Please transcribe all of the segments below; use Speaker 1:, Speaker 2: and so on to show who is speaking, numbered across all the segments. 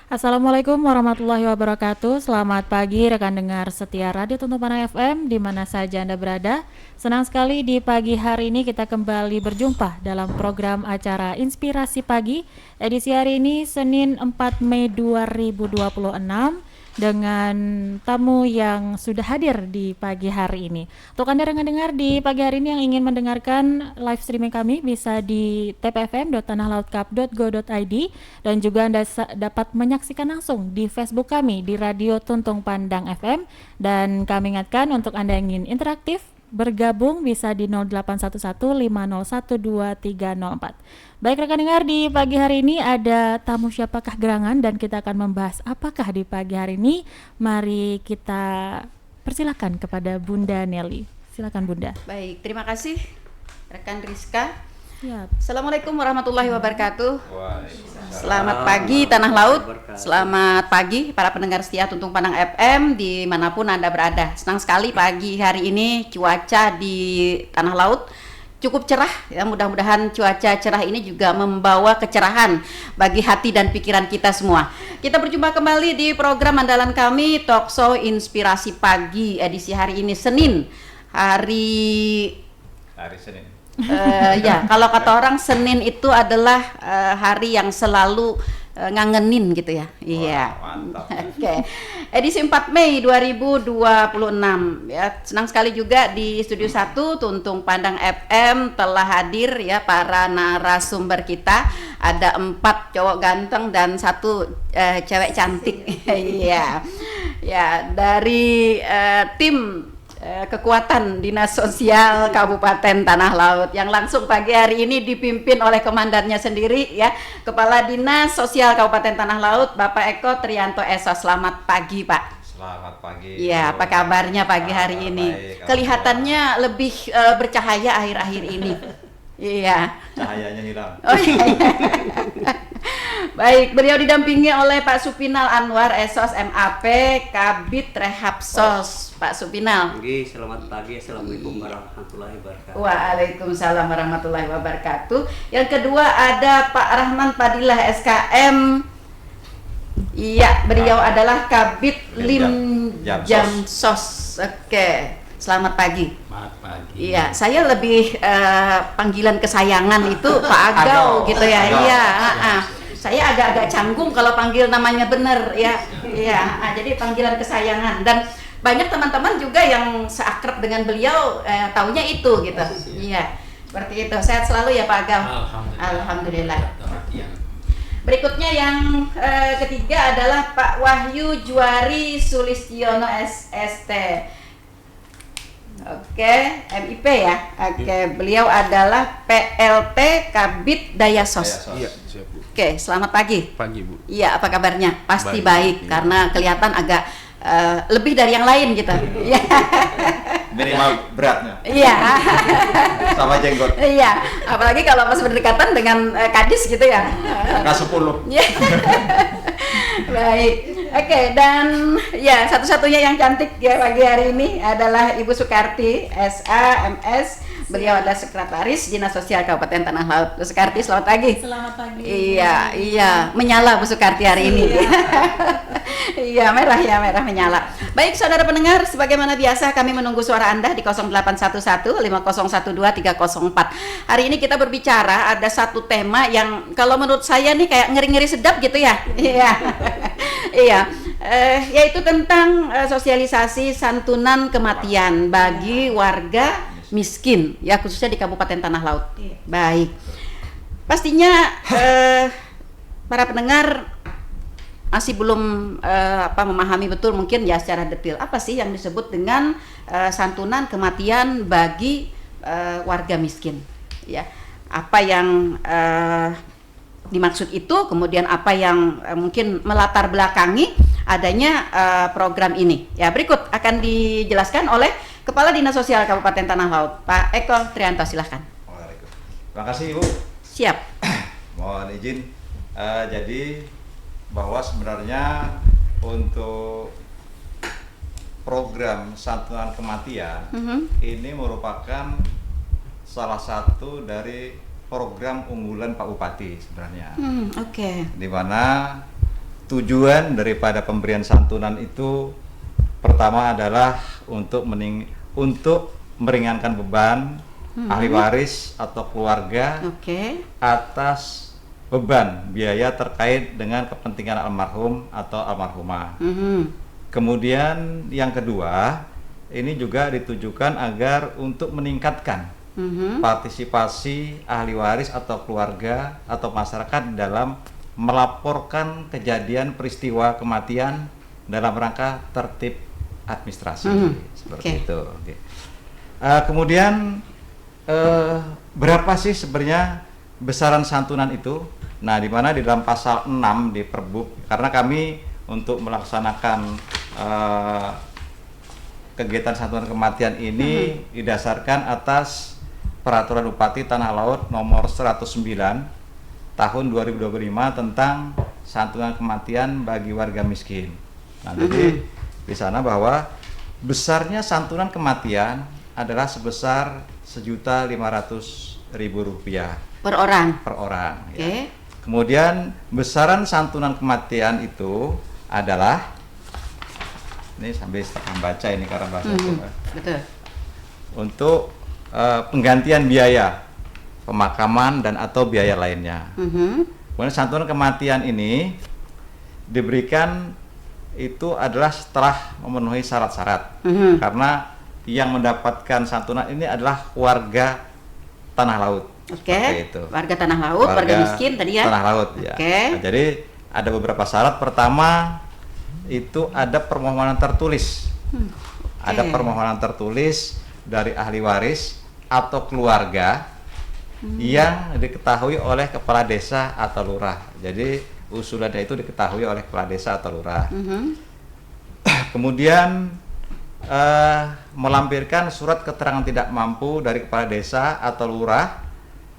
Speaker 1: Assalamualaikum warahmatullahi wabarakatuh. Selamat pagi rekan dengar setia Radio Tuntung Panang FM di mana saja Anda berada. Senang sekali di pagi hari ini kita kembali berjumpa dalam program acara Inspirasi Pagi. Edisi hari ini Senin 4 Mei 2026 dengan tamu yang sudah hadir di pagi hari ini. Untuk Anda yang mendengar di pagi hari ini yang ingin mendengarkan live streaming kami bisa di tpfm.tanahlautcup.go.id dan juga Anda dapat menyaksikan langsung di Facebook kami di Radio Tuntung Pandang FM, dan kami ingatkan untuk Anda yang ingin interaktif bergabung bisa di 0811501234. Baik rekan dengar, di pagi hari ini ada tamu siapakah gerangan dan kita akan membahas apakah di pagi hari ini. Mari kita persilakan kepada Bunda Nelly. Silakan Bunda.
Speaker 2: Baik, terima kasih rekan Rizka.
Speaker 1: Siap.
Speaker 2: Assalamualaikum warahmatullahi wabarakatuh. Selamat pagi Tanah Laut. Selamat pagi para pendengar setia Tuntung Panang FM dimanapun Anda berada. Senang sekali pagi hari ini cuaca di Tanah Laut cukup cerah ya, mudah-mudahan cuaca cerah ini juga membawa kecerahan bagi hati dan pikiran kita semua. Kita berjumpa kembali di program andalan kami Talkshow Inspirasi Pagi edisi hari ini Senin. Hari
Speaker 3: Senin.
Speaker 2: Ya, kalau kata orang Senin itu adalah hari yang selalu ngangenin gitu ya. Iya.
Speaker 3: Mantap.
Speaker 2: Oke. Edisi 4 Mei 2026 ya. Senang sekali juga di Studio 1 Tuntung Pandang FM telah hadir ya para narasumber kita. Ada 4 cowok ganteng dan 1 cewek cantik. Iya. Ya, dari tim kekuatan Dinas Sosial Kabupaten Tanah Laut yang langsung pagi hari ini dipimpin oleh komandannya sendiri ya, Kepala Dinas Sosial Kabupaten Tanah Laut Bapak Eko Trianto Esos. Selamat pagi Pak.
Speaker 3: Selamat pagi.
Speaker 2: Iya, apa kabarnya pagi hari ini?
Speaker 3: Baik,
Speaker 2: kelihatannya lebih bercahaya akhir-akhir ini. Iya.
Speaker 3: Cahayanya hilang.
Speaker 2: Oh iya. Baik, beliau didampingi oleh Pak Supinal Anwar Esos MAP Kabid Rehapsos. Pak Supinal.
Speaker 4: Selamat pagi. Assalamualaikum warahmatullahi wabarakatuh.
Speaker 2: Waalaikumsalam warahmatullahi wabarakatuh. Yang kedua ada Pak Rahman Padilah SKM. Iya, beliau adalah Kabid Jamsos. Oke. Selamat pagi.
Speaker 4: Selamat pagi.
Speaker 2: Iya, saya lebih panggilan kesayangan itu Pak Agau gitu ya. Iya, saya agak-agak canggung kalau panggil namanya benar ya. Iya, jadi panggilan kesayangan, dan banyak teman-teman juga yang seakrab dengan beliau taunya itu gitu. Iya, seperti itu. Sehat selalu ya Pak Agau. Alhamdulillah. Berikutnya yang ketiga adalah Pak Wahyu Juari Sulistiono SST. Oke, MIP ya. Oke, beliau adalah PLT Kabid Dayasos.
Speaker 3: Iya,
Speaker 2: Oke, selamat pagi.
Speaker 5: Pagi Bu.
Speaker 2: Iya, apa kabarnya? Pasti baik
Speaker 5: Iya.
Speaker 2: karena kelihatan agak lebih dari yang lain gitu. Iya.
Speaker 3: Minimal beratnya.
Speaker 2: Iya.
Speaker 3: Sama jenggot.
Speaker 2: Iya, apalagi kalau pas berdekatan dengan kadis gitu ya.
Speaker 3: K10.
Speaker 2: Iya. Baik. Oke, dan ya satu-satunya yang cantik ya pagi hari ini adalah Ibu Sukarti SA MS. Beliau adalah Sekretaris Dinas Sosial Kabupaten Tanah Laut. Bu Sukarti, selamat pagi.
Speaker 1: Selamat pagi.
Speaker 2: Iya, menyala Bu Sukarti hari ini. Iya, merah menyala. Baik, saudara pendengar, sebagaimana biasa kami menunggu suara Anda di 0811-5012-304. Hari ini kita berbicara ada satu tema yang kalau menurut saya nih kayak ngeri-ngeri sedap gitu ya. Iya. Iya. Yaitu tentang sosialisasi santunan kematian bagi warga miskin ya, khususnya di Kabupaten Tanah Laut. Baik. Pastinya para pendengar masih belum memahami betul mungkin ya secara detail apa sih yang disebut dengan santunan kematian bagi warga miskin ya. Apa yang dimaksud itu, kemudian apa yang mungkin melatar belakangi adanya program ini. Ya, berikut akan dijelaskan oleh Kepala Dinas Sosial Kabupaten Tanah Laut, Pak Eko Trianto, silahkan.
Speaker 3: Terima kasih Ibu.
Speaker 2: Siap.
Speaker 3: Mohon izin. Jadi bahwa sebenarnya untuk program santunan kematian ini merupakan salah satu dari program unggulan Pak Bupati sebenarnya.
Speaker 2: Oke.
Speaker 3: Di mana tujuan daripada pemberian santunan itu pertama adalah untuk meringankan beban ahli waris atau keluarga
Speaker 2: Oke.
Speaker 3: atas beban biaya terkait dengan kepentingan almarhum atau almarhumah. Kemudian yang kedua, ini juga ditujukan agar untuk meningkatkan partisipasi ahli waris atau keluarga atau masyarakat dalam melaporkan kejadian peristiwa kematian dalam rangka tertib administrasi seperti itu. Oke. Kemudian berapa sih sebenarnya besaran santunan itu? Nah, di mana di dalam pasal 6 di Perbuk, karena kami untuk melaksanakan kegiatan santunan kematian ini didasarkan atas Peraturan Bupati Tanah Laut nomor 109 tahun 2025 tentang santunan kematian bagi warga miskin. Nah, jadi di sana bahwa besarnya santunan kematian adalah sebesar Rp1.500.000
Speaker 2: Per orang.
Speaker 3: per orang.
Speaker 2: Oke.
Speaker 3: Ya. Kemudian besaran santunan kematian itu adalah, ini sambil setengah baca ini karena bahasa Jawa.
Speaker 2: Betul.
Speaker 3: Untuk penggantian biaya pemakaman dan atau biaya lainnya. Kemudian santunan kematian ini diberikan itu adalah setelah memenuhi syarat-syarat, karena yang mendapatkan santunan ini adalah warga tanah laut.
Speaker 2: Oke.
Speaker 3: Seperti itu.
Speaker 2: Warga tanah laut, warga miskin tadi ya.
Speaker 3: Tanah laut ya.
Speaker 2: Oke.
Speaker 3: Nah, jadi ada beberapa syarat. Pertama itu ada permohonan tertulis. Ada permohonan tertulis dari ahli waris atau keluarga yang diketahui oleh kepala desa atau lurah. Jadi usulannya itu diketahui oleh kepala desa atau lurah. Kemudian melampirkan surat keterangan tidak mampu dari kepala desa atau lurah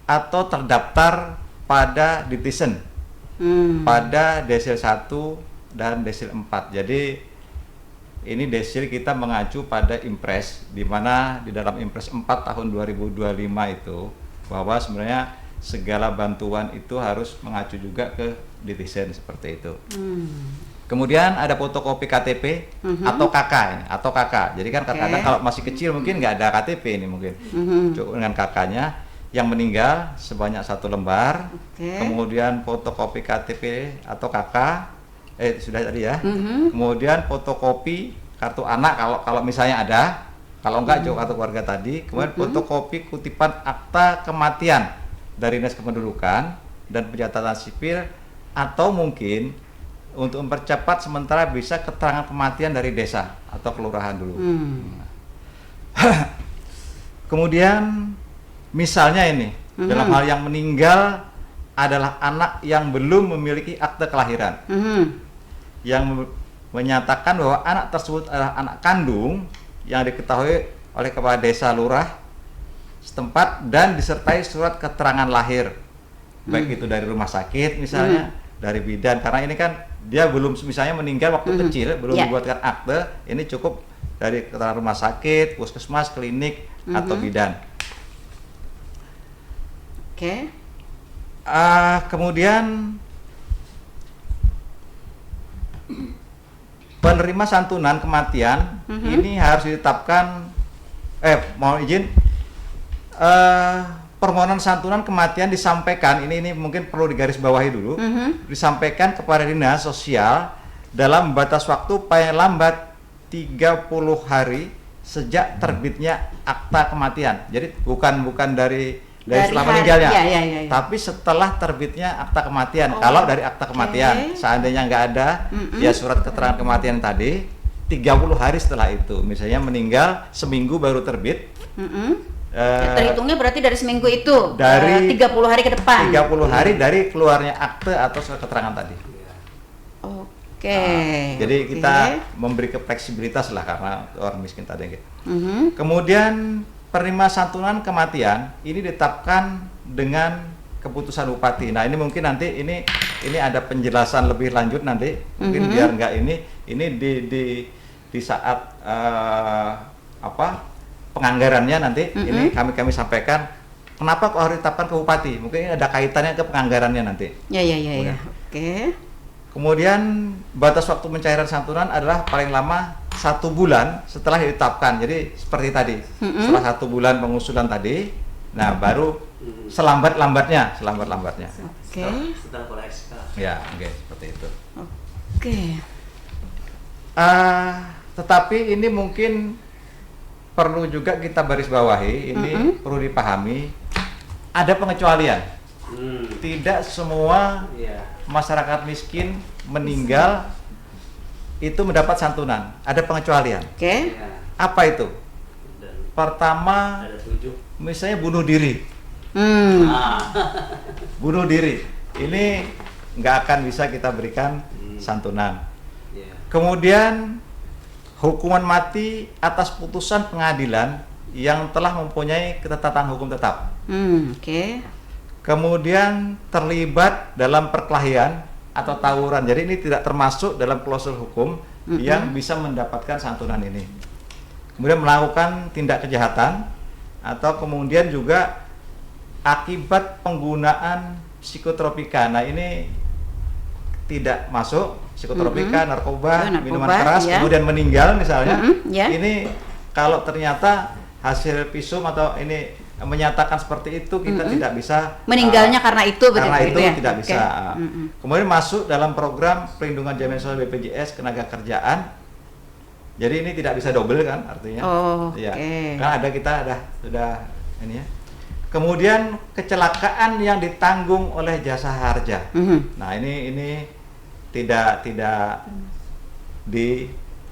Speaker 3: atau terdaftar pada Ditisen pada desil 1 dan desil 4. Jadi ini desil kita mengacu pada Impres, di mana di dalam Impres 4 tahun 2025 itu bahwa sebenarnya segala bantuan itu harus mengacu juga ke Ditisen seperti itu. Kemudian ada fotokopi KTP atau KK ini, atau KK. Jadi kan kadang-kadang kalau masih kecil mungkin nggak ada KTP ini mungkin. Cukup dengan KK-nya yang meninggal sebanyak 1 lembar. Kemudian fotokopi KTP atau KK sudah tadi ya. Kemudian fotokopi kartu anak kalau misalnya ada. Kalau enggak kartu keluarga tadi. Kemudian fotokopi kutipan akta kematian dari Dinas Kependudukan dan Pencatatan Sipil, atau mungkin untuk mempercepat sementara bisa keterangan kematian dari desa atau kelurahan dulu. Kemudian misalnya ini dalam hal yang meninggal adalah anak yang belum memiliki akte kelahiran, yang menyatakan bahwa anak tersebut adalah anak kandung yang diketahui oleh kepala desa lurah setempat dan disertai surat keterangan lahir, baik itu dari rumah sakit misalnya, dari bidan, karena ini kan dia belum misalnya meninggal waktu kecil, belum dibuatkan akte, ini cukup dari keterangan rumah sakit, puskesmas, klinik atau bidan. Kemudian penerima santunan kematian ini harus ditetapkan, mohon izin, permohonan santunan kematian disampaikan, ini mungkin perlu digarisbawahi dulu, disampaikan kepada Dinas Sosial dalam batas waktu paling lambat 30 hari sejak terbitnya akta kematian. Jadi bukan dari setelah meninggalnya, tapi setelah terbitnya akta kematian. Kalau dari akta kematian, seandainya nggak ada ya surat keterangan kematian tadi, 30 hari setelah itu, misalnya meninggal seminggu baru terbit,
Speaker 2: terhitungnya berarti dari seminggu itu,
Speaker 3: dari
Speaker 2: 30 hari ke depan.
Speaker 3: 30 hari dari keluarnya akte atau surat keterangan tadi. Jadi kita memberi fleksibilitas lah karena orang miskin tadi. Kemudian penerima santunan kematian ini ditetapkan dengan keputusan bupati. Nah, ini mungkin nanti ini ada penjelasan lebih lanjut nanti, mungkin biar enggak ini di saat penganggarannya nanti ini kami sampaikan kenapa kok harus ditetapkan ke bupati. Mungkin ini ada kaitannya ke penganggarannya nanti.
Speaker 2: Oke.
Speaker 3: Kemudian batas waktu pencairan santunan adalah paling lama 1 bulan setelah ditetapkan. Jadi seperti tadi, setelah 1 bulan pengusulan tadi, nah baru selambat-lambatnya.
Speaker 2: Oke.
Speaker 4: Setelah pola SK.
Speaker 3: Ya, oke, seperti itu.
Speaker 2: Oke.
Speaker 3: Tetapi ini mungkin perlu juga kita baris bawahi, ini perlu dipahami, ada pengecualian. Tidak semua masyarakat miskin meninggal itu mendapat santunan, ada pengecualian.
Speaker 2: Oke.
Speaker 3: Apa itu?
Speaker 4: Dan
Speaker 3: Pertama,
Speaker 4: ada 7.
Speaker 3: misalnya bunuh diri. Bunuh diri, ini nggak akan bisa kita berikan santunan.
Speaker 4: Ya.
Speaker 3: Kemudian hukuman mati atas putusan pengadilan yang telah mempunyai ketetapan hukum tetap.
Speaker 2: Oke.
Speaker 3: Kemudian terlibat dalam perkelahian atau tawuran. Jadi ini tidak termasuk dalam klausul hukum yang bisa mendapatkan santunan ini. Kemudian melakukan tindak kejahatan atau kemudian juga akibat penggunaan psikotropika. Nah, ini tidak masuk psikotropika, narkoba, minuman keras,
Speaker 2: ya.
Speaker 3: kemudian meninggal misalnya.
Speaker 2: Ya.
Speaker 3: Ini kalau ternyata hasil visum atau ini menyatakan seperti itu, kita tidak bisa
Speaker 2: meninggalnya karena itu
Speaker 3: karena
Speaker 2: begitu
Speaker 3: itu
Speaker 2: ya?
Speaker 3: tidak
Speaker 2: Oke.
Speaker 3: bisa. Kemudian masuk dalam program perlindungan jaminan sosial BPJS ketenaga kerjaan. Jadi ini tidak bisa double kan artinya. Ya.
Speaker 2: Oke.
Speaker 3: Kan kita sudah ini ya. Kemudian kecelakaan yang ditanggung oleh jasa harja. Nah, ini tidak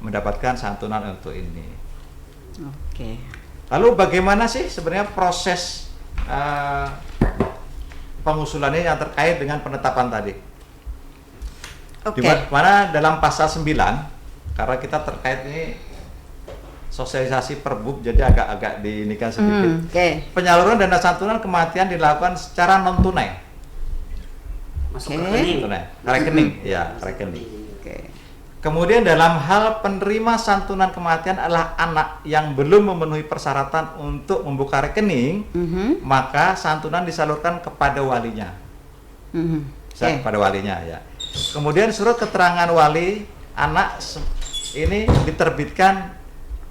Speaker 3: mendapatkan santunan untuk ini.
Speaker 2: Oke.
Speaker 3: Lalu bagaimana sih sebenarnya proses pengusulannya yang terkait dengan penetapan tadi?
Speaker 2: Oke.
Speaker 3: Di mana dalam pasal 9, karena kita terkait ini sosialisasi perbub, jadi agak diinikan sedikit.
Speaker 2: Oke.
Speaker 3: Penyaluran dana santunan kematian dilakukan secara non tunai.
Speaker 4: Masuk
Speaker 2: Oke.
Speaker 4: rekening.
Speaker 3: Tunai, rekening, ya rekening.
Speaker 2: Oke.
Speaker 3: Kemudian dalam hal penerima santunan kematian adalah anak yang belum memenuhi persyaratan untuk membuka rekening, maka santunan disalurkan kepada walinya.
Speaker 2: Oke.
Speaker 3: Kepada walinya ya. Kemudian surat keterangan wali anak ini diterbitkan,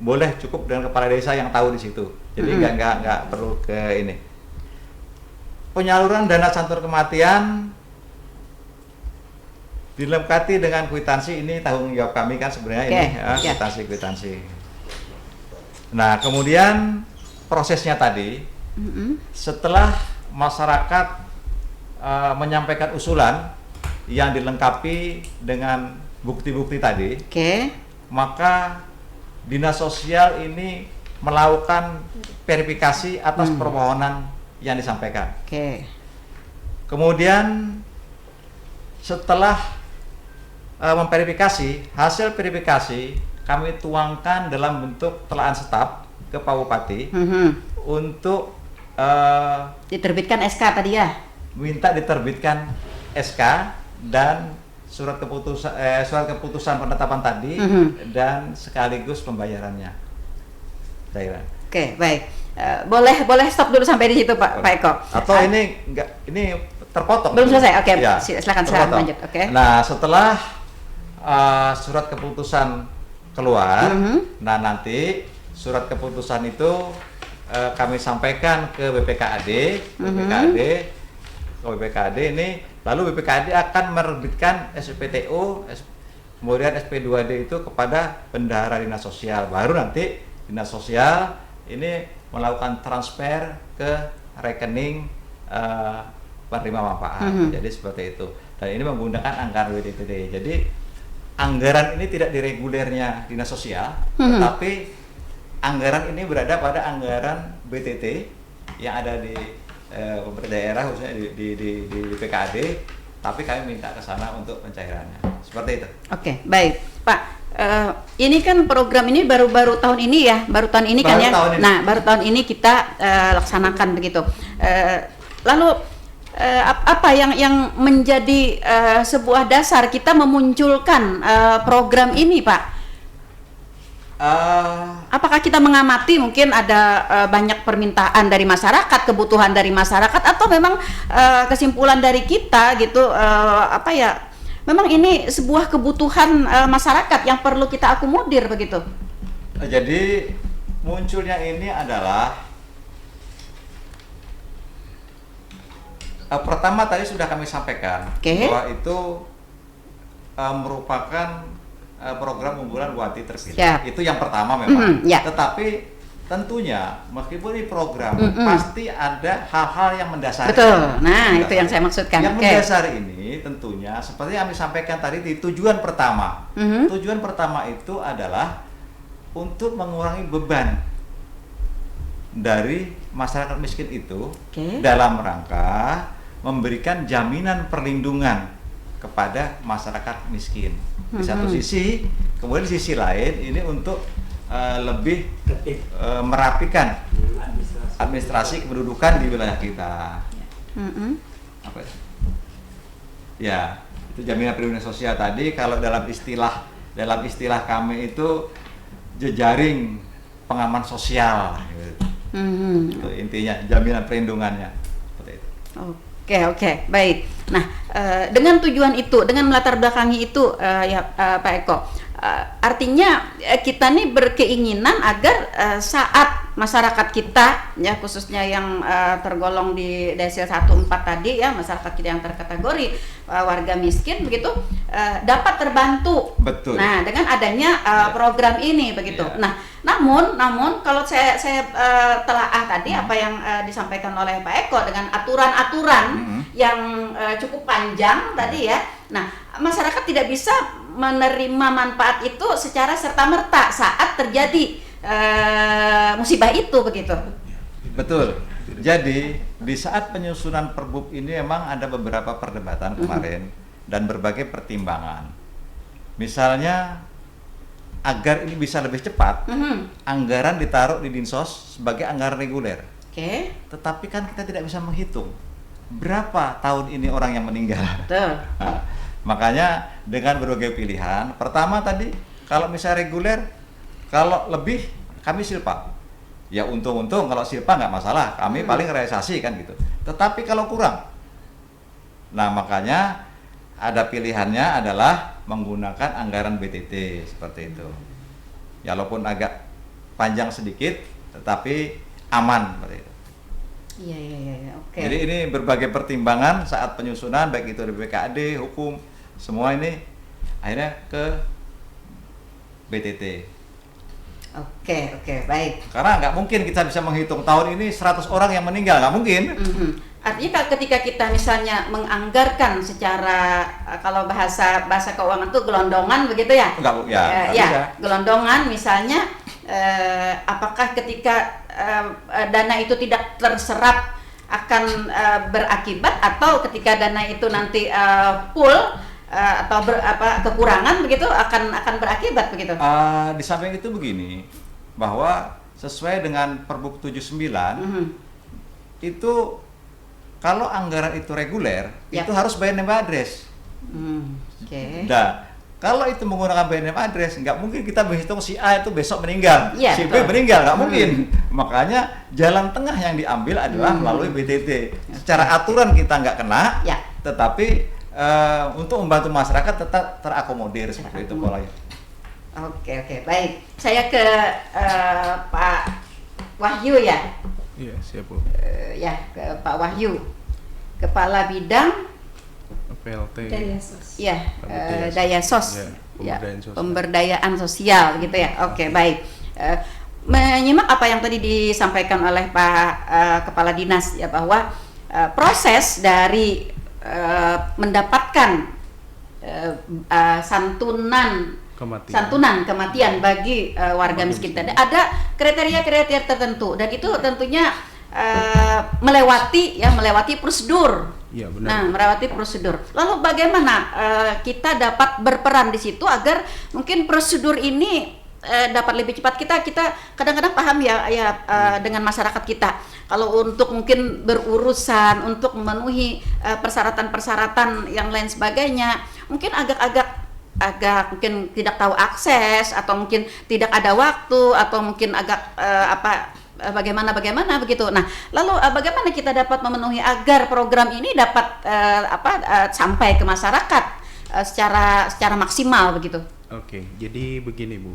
Speaker 3: boleh cukup dengan kepala desa yang tahu di situ. Jadi nggak perlu ke ini. Penyaluran dana santunan kematian dilengkapi dengan kwitansi, ini tanggung jawab kami kan sebenarnya.
Speaker 2: Oke,
Speaker 3: Ini ya, kwitansi. Nah, kemudian prosesnya tadi setelah masyarakat menyampaikan usulan yang dilengkapi dengan bukti-bukti tadi, maka Dinas Sosial ini melakukan verifikasi atas permohonan yang disampaikan. Kemudian setelah memverifikasi, hasil verifikasi kami tuangkan dalam bentuk telahan setap ke Pak Bupati untuk
Speaker 2: diterbitkan SK tadi ya?
Speaker 3: Minta diterbitkan SK dan surat keputusan penetapan tadi dan sekaligus pembayarannya. Saya.
Speaker 2: Oke, baik. Boleh stop dulu sampai di situ Pak Eko.
Speaker 3: Atau ini terpotong.
Speaker 2: Belum selesai. Oke,
Speaker 3: ya,
Speaker 2: silakan lanjut. Oke.
Speaker 3: Nah, setelah surat keputusan keluar, nah nanti surat keputusan itu kami sampaikan ke BPKAD, BPKAD ini, lalu BPKAD akan menerbitkan SPTO, kemudian SP2D itu kepada bendahara Dinas Sosial. Baru nanti Dinas Sosial ini melakukan transfer ke rekening penerima manfaat. Jadi seperti itu. Dan ini menggunakan anggaran WDTD. Jadi anggaran ini tidak di regulernya Dinas Sosial, tetapi anggaran ini berada pada anggaran BTT yang ada di pemerintah daerah, khususnya di BPKAD, tapi kami minta ke sana untuk pencairannya. Seperti itu. Oke,
Speaker 2: baik, Pak. Ini kan program ini baru tahun ini ya, baru tahun ini kan ya. Nah, baru tahun ini kita laksanakan begitu. Lalu apa yang menjadi sebuah dasar kita memunculkan program ini, Pak? Apakah kita mengamati mungkin ada banyak permintaan dari masyarakat, kebutuhan dari masyarakat, atau memang kesimpulan dari kita gitu memang ini sebuah kebutuhan masyarakat yang perlu kita akomodir begitu.
Speaker 3: Jadi munculnya ini adalah pertama tadi sudah kami sampaikan bahwa itu merupakan program unggulan Wati terpilih. Itu yang pertama memang. Tetapi tentunya meskipun ini program pasti ada hal-hal yang mendasari.
Speaker 2: Betul. Nah, itu yang saya maksudkan.
Speaker 3: Yang mendasari ini tentunya seperti yang kami sampaikan tadi di tujuan pertama. Tujuan pertama itu adalah untuk mengurangi beban dari masyarakat miskin itu dalam rangka memberikan jaminan perlindungan kepada masyarakat miskin. Di satu sisi, kemudian di sisi lain ini untuk lebih merapikan administrasi kependudukan di wilayah kita. Apa itu? Ya, itu jaminan perlindungan sosial tadi. Kalau dalam istilah kami itu jejaring pengaman sosial. Itu intinya jaminan perlindungannya. Seperti itu.
Speaker 2: Oke, baik. Nah, dengan tujuan itu, dengan melatar belakangi itu, Pak Eko, artinya kita nih berkeinginan agar saat masyarakat kita, ya khususnya yang tergolong di desil 14 tadi, ya masyarakat kita yang terkategori warga miskin begitu, dapat terbantu.
Speaker 3: Betul.
Speaker 2: Nah, dengan adanya program ini begitu. Nah, namun kalau saya telaah tadi apa yang disampaikan oleh Pak Eko dengan aturan-aturan yang cukup panjang tadi ya. Nah, masyarakat tidak bisa menerima manfaat itu secara serta-merta saat terjadi musibah itu begitu.
Speaker 3: Betul. Jadi di saat penyusunan Perbup ini memang ada beberapa perdebatan kemarin dan berbagai pertimbangan. Misalnya agar ini bisa lebih cepat, anggaran ditaruh di Dinsos sebagai anggaran reguler. Tetapi kan kita tidak bisa menghitung berapa tahun ini orang yang meninggal.
Speaker 2: Betul.
Speaker 3: Nah, makanya dengan berbagai pilihan, pertama tadi kalau misalnya reguler, kalau lebih kami silpa. Ya untung-untung kalau silpa nggak masalah, kami paling realisasi kan gitu. Tetapi kalau kurang, nah makanya ada pilihannya adalah menggunakan anggaran BTT seperti itu. Ya walaupun agak panjang sedikit, tetapi aman seperti itu.
Speaker 2: Iya, oke.
Speaker 3: Jadi ini berbagai pertimbangan saat penyusunan, baik itu dari BKD, hukum, semua ini akhirnya ke BTT.
Speaker 2: Oke, baik.
Speaker 3: Karena nggak mungkin kita bisa menghitung tahun ini 100 orang yang meninggal, nggak mungkin.
Speaker 2: Artinya ketika kita misalnya menganggarkan secara kalau bahasa keuangan itu gelondongan begitu ya?
Speaker 3: Enggak, bisa.
Speaker 2: Gelondongan misalnya apakah ketika dana itu tidak terserap akan berakibat atau ketika dana itu nanti full atau kekurangan begitu akan berakibat begitu?
Speaker 3: Di samping itu begini, bahwa sesuai dengan Perbup 79 itu kalau anggaran itu reguler itu harus by name address. Nah, kalau itu menggunakan by name address, nggak mungkin kita menghitung si A itu besok meninggal, si B meninggal, nggak mungkin. Makanya jalan tengah yang diambil adalah melalui BTT. Secara aturan kita nggak kena, tetapi untuk membantu masyarakat tetap terakomodir seperti itu polanya.
Speaker 2: Oke, baik. Saya ke Pak Wahyu ya.
Speaker 5: Iya, siap Bu.
Speaker 2: Ya, ke Pak Wahyu, Kepala Bidang
Speaker 5: PLT.
Speaker 2: Ya, Daya Sos.
Speaker 5: Ya,
Speaker 2: pemberdayaan sosial gitu ya. Oke, baik. Menyimak apa yang tadi disampaikan oleh Pak Kepala Dinas ya, bahwa proses dari mendapatkan santunan kematian bagi warga miskin tadi ada kriteria tertentu dan itu tentunya melewati prosedur.
Speaker 5: Ya, benar.
Speaker 2: Nah, melewati prosedur. Lalu bagaimana kita dapat berperan di situ agar mungkin prosedur ini dapat lebih cepat? Kita kadang-kadang paham dengan masyarakat kita. Kalau untuk mungkin berurusan untuk memenuhi persyaratan-persyaratan yang lain sebagainya, mungkin agak mungkin tidak tahu akses atau mungkin tidak ada waktu atau mungkin agak bagaimana begitu. Nah, lalu bagaimana kita dapat memenuhi agar program ini dapat sampai ke masyarakat secara maksimal begitu.
Speaker 5: Oke, jadi begini Bu.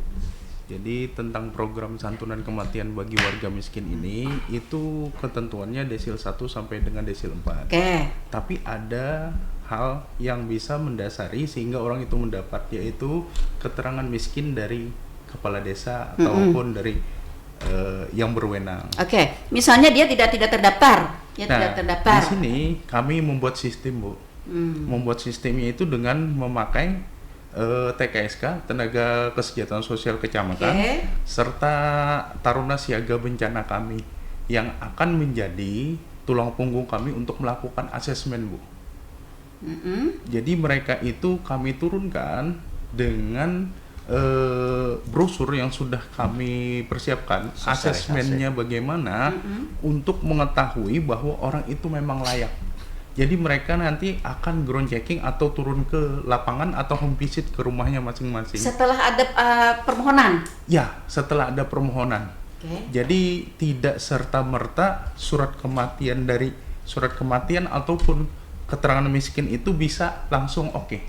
Speaker 5: Jadi tentang program santunan kematian bagi warga miskin ini itu ketentuannya desil 1 sampai dengan desil 4.
Speaker 2: Oke.
Speaker 5: Tapi ada hal yang bisa mendasari sehingga orang itu mendapat, yaitu keterangan miskin dari kepala desa ataupun dari yang berwenang.
Speaker 2: Oke. Misalnya dia tidak terdaftar. Tidak terdaftar.
Speaker 5: Di sini kami membuat sistem Bu. Membuat sistemnya itu dengan memakai TKSK, Tenaga Kesejahteraan Sosial Kecamatan, serta Taruna Siaga Bencana kami yang akan menjadi tulang punggung kami untuk melakukan asesmen Bu. Jadi mereka itu kami turunkan dengan brosur yang sudah kami persiapkan, asesmennya bagaimana untuk mengetahui bahwa orang itu memang layak. Jadi mereka nanti akan ground checking atau turun ke lapangan atau home visit ke rumahnya masing-masing.
Speaker 2: Setelah ada permohonan?
Speaker 5: Ya, setelah ada permohonan. Jadi tidak serta-merta surat kematian ataupun keterangan miskin itu bisa langsung oke.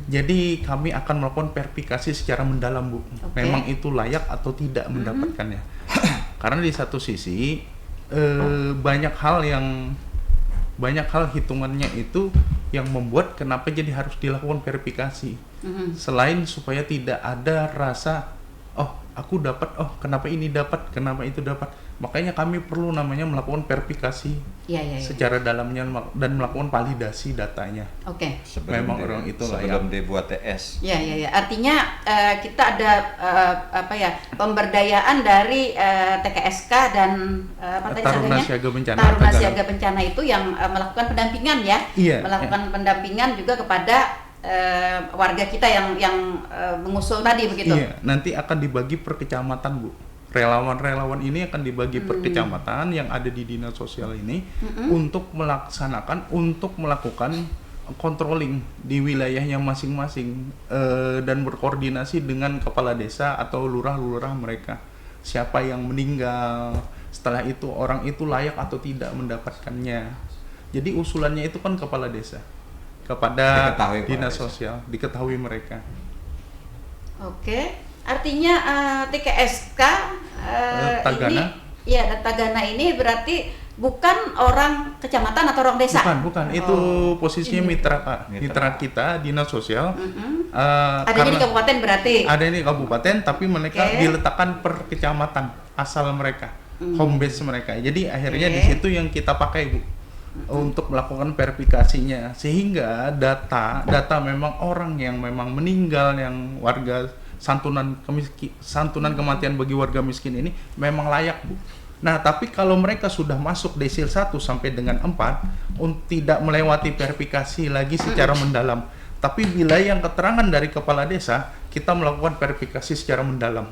Speaker 5: Jadi kami akan melakukan verifikasi secara mendalam Bu. Memang itu layak atau tidak mendapatkannya. Karena di satu sisi banyak hal hitungannya itu yang membuat kenapa jadi harus dilakukan verifikasi. Selain supaya tidak ada rasa aku dapat, kenapa ini dapat, kenapa itu dapat. Makanya kami perlu namanya melakukan verifikasi secara dalamnya dan melakukan validasi datanya. Memang orang itu
Speaker 3: sebelum dibuat TS.
Speaker 2: Artinya kita ada pemberdayaan dari TKSK dan
Speaker 5: Taruna Siaga Bencana.
Speaker 2: Taruna Siaga Bencana itu yang melakukan pendampingan melakukan pendampingan juga kepada warga kita yang mengusul tadi begitu.
Speaker 5: Iya, nanti akan dibagi per kecamatan Bu. Relawan-relawan ini akan dibagi per kecamatan yang ada di dinas sosial ini untuk melakukan controlling di wilayahnya masing-masing dan berkoordinasi dengan kepala desa atau lurah-lurah mereka. Siapa yang meninggal, setelah itu orang itu layak atau tidak mendapatkannya. Jadi usulannya itu kan kepala desa kepada dinas sosial, diketahui mereka.
Speaker 2: Artinya TKSK
Speaker 5: Tagana.
Speaker 2: Tagana ini berarti bukan orang kecamatan atau orang desa?
Speaker 5: Bukan. Itu posisinya mitra kita dinas sosial.
Speaker 2: Adanya di kabupaten berarti?
Speaker 5: Ada di kabupaten, tapi mereka diletakkan per kecamatan asal mereka, home base mereka. Jadi akhirnya di situ yang kita pakai Bu untuk melakukan verifikasinya, sehingga data memang orang yang memang meninggal, yang warga santunan kematian bagi warga miskin ini memang layak Bu. Nah, tapi kalau mereka sudah masuk desil 1 sampai dengan 4 tidak melewati verifikasi lagi secara mendalam, tapi bila yang keterangan dari kepala desa, kita melakukan verifikasi secara mendalam.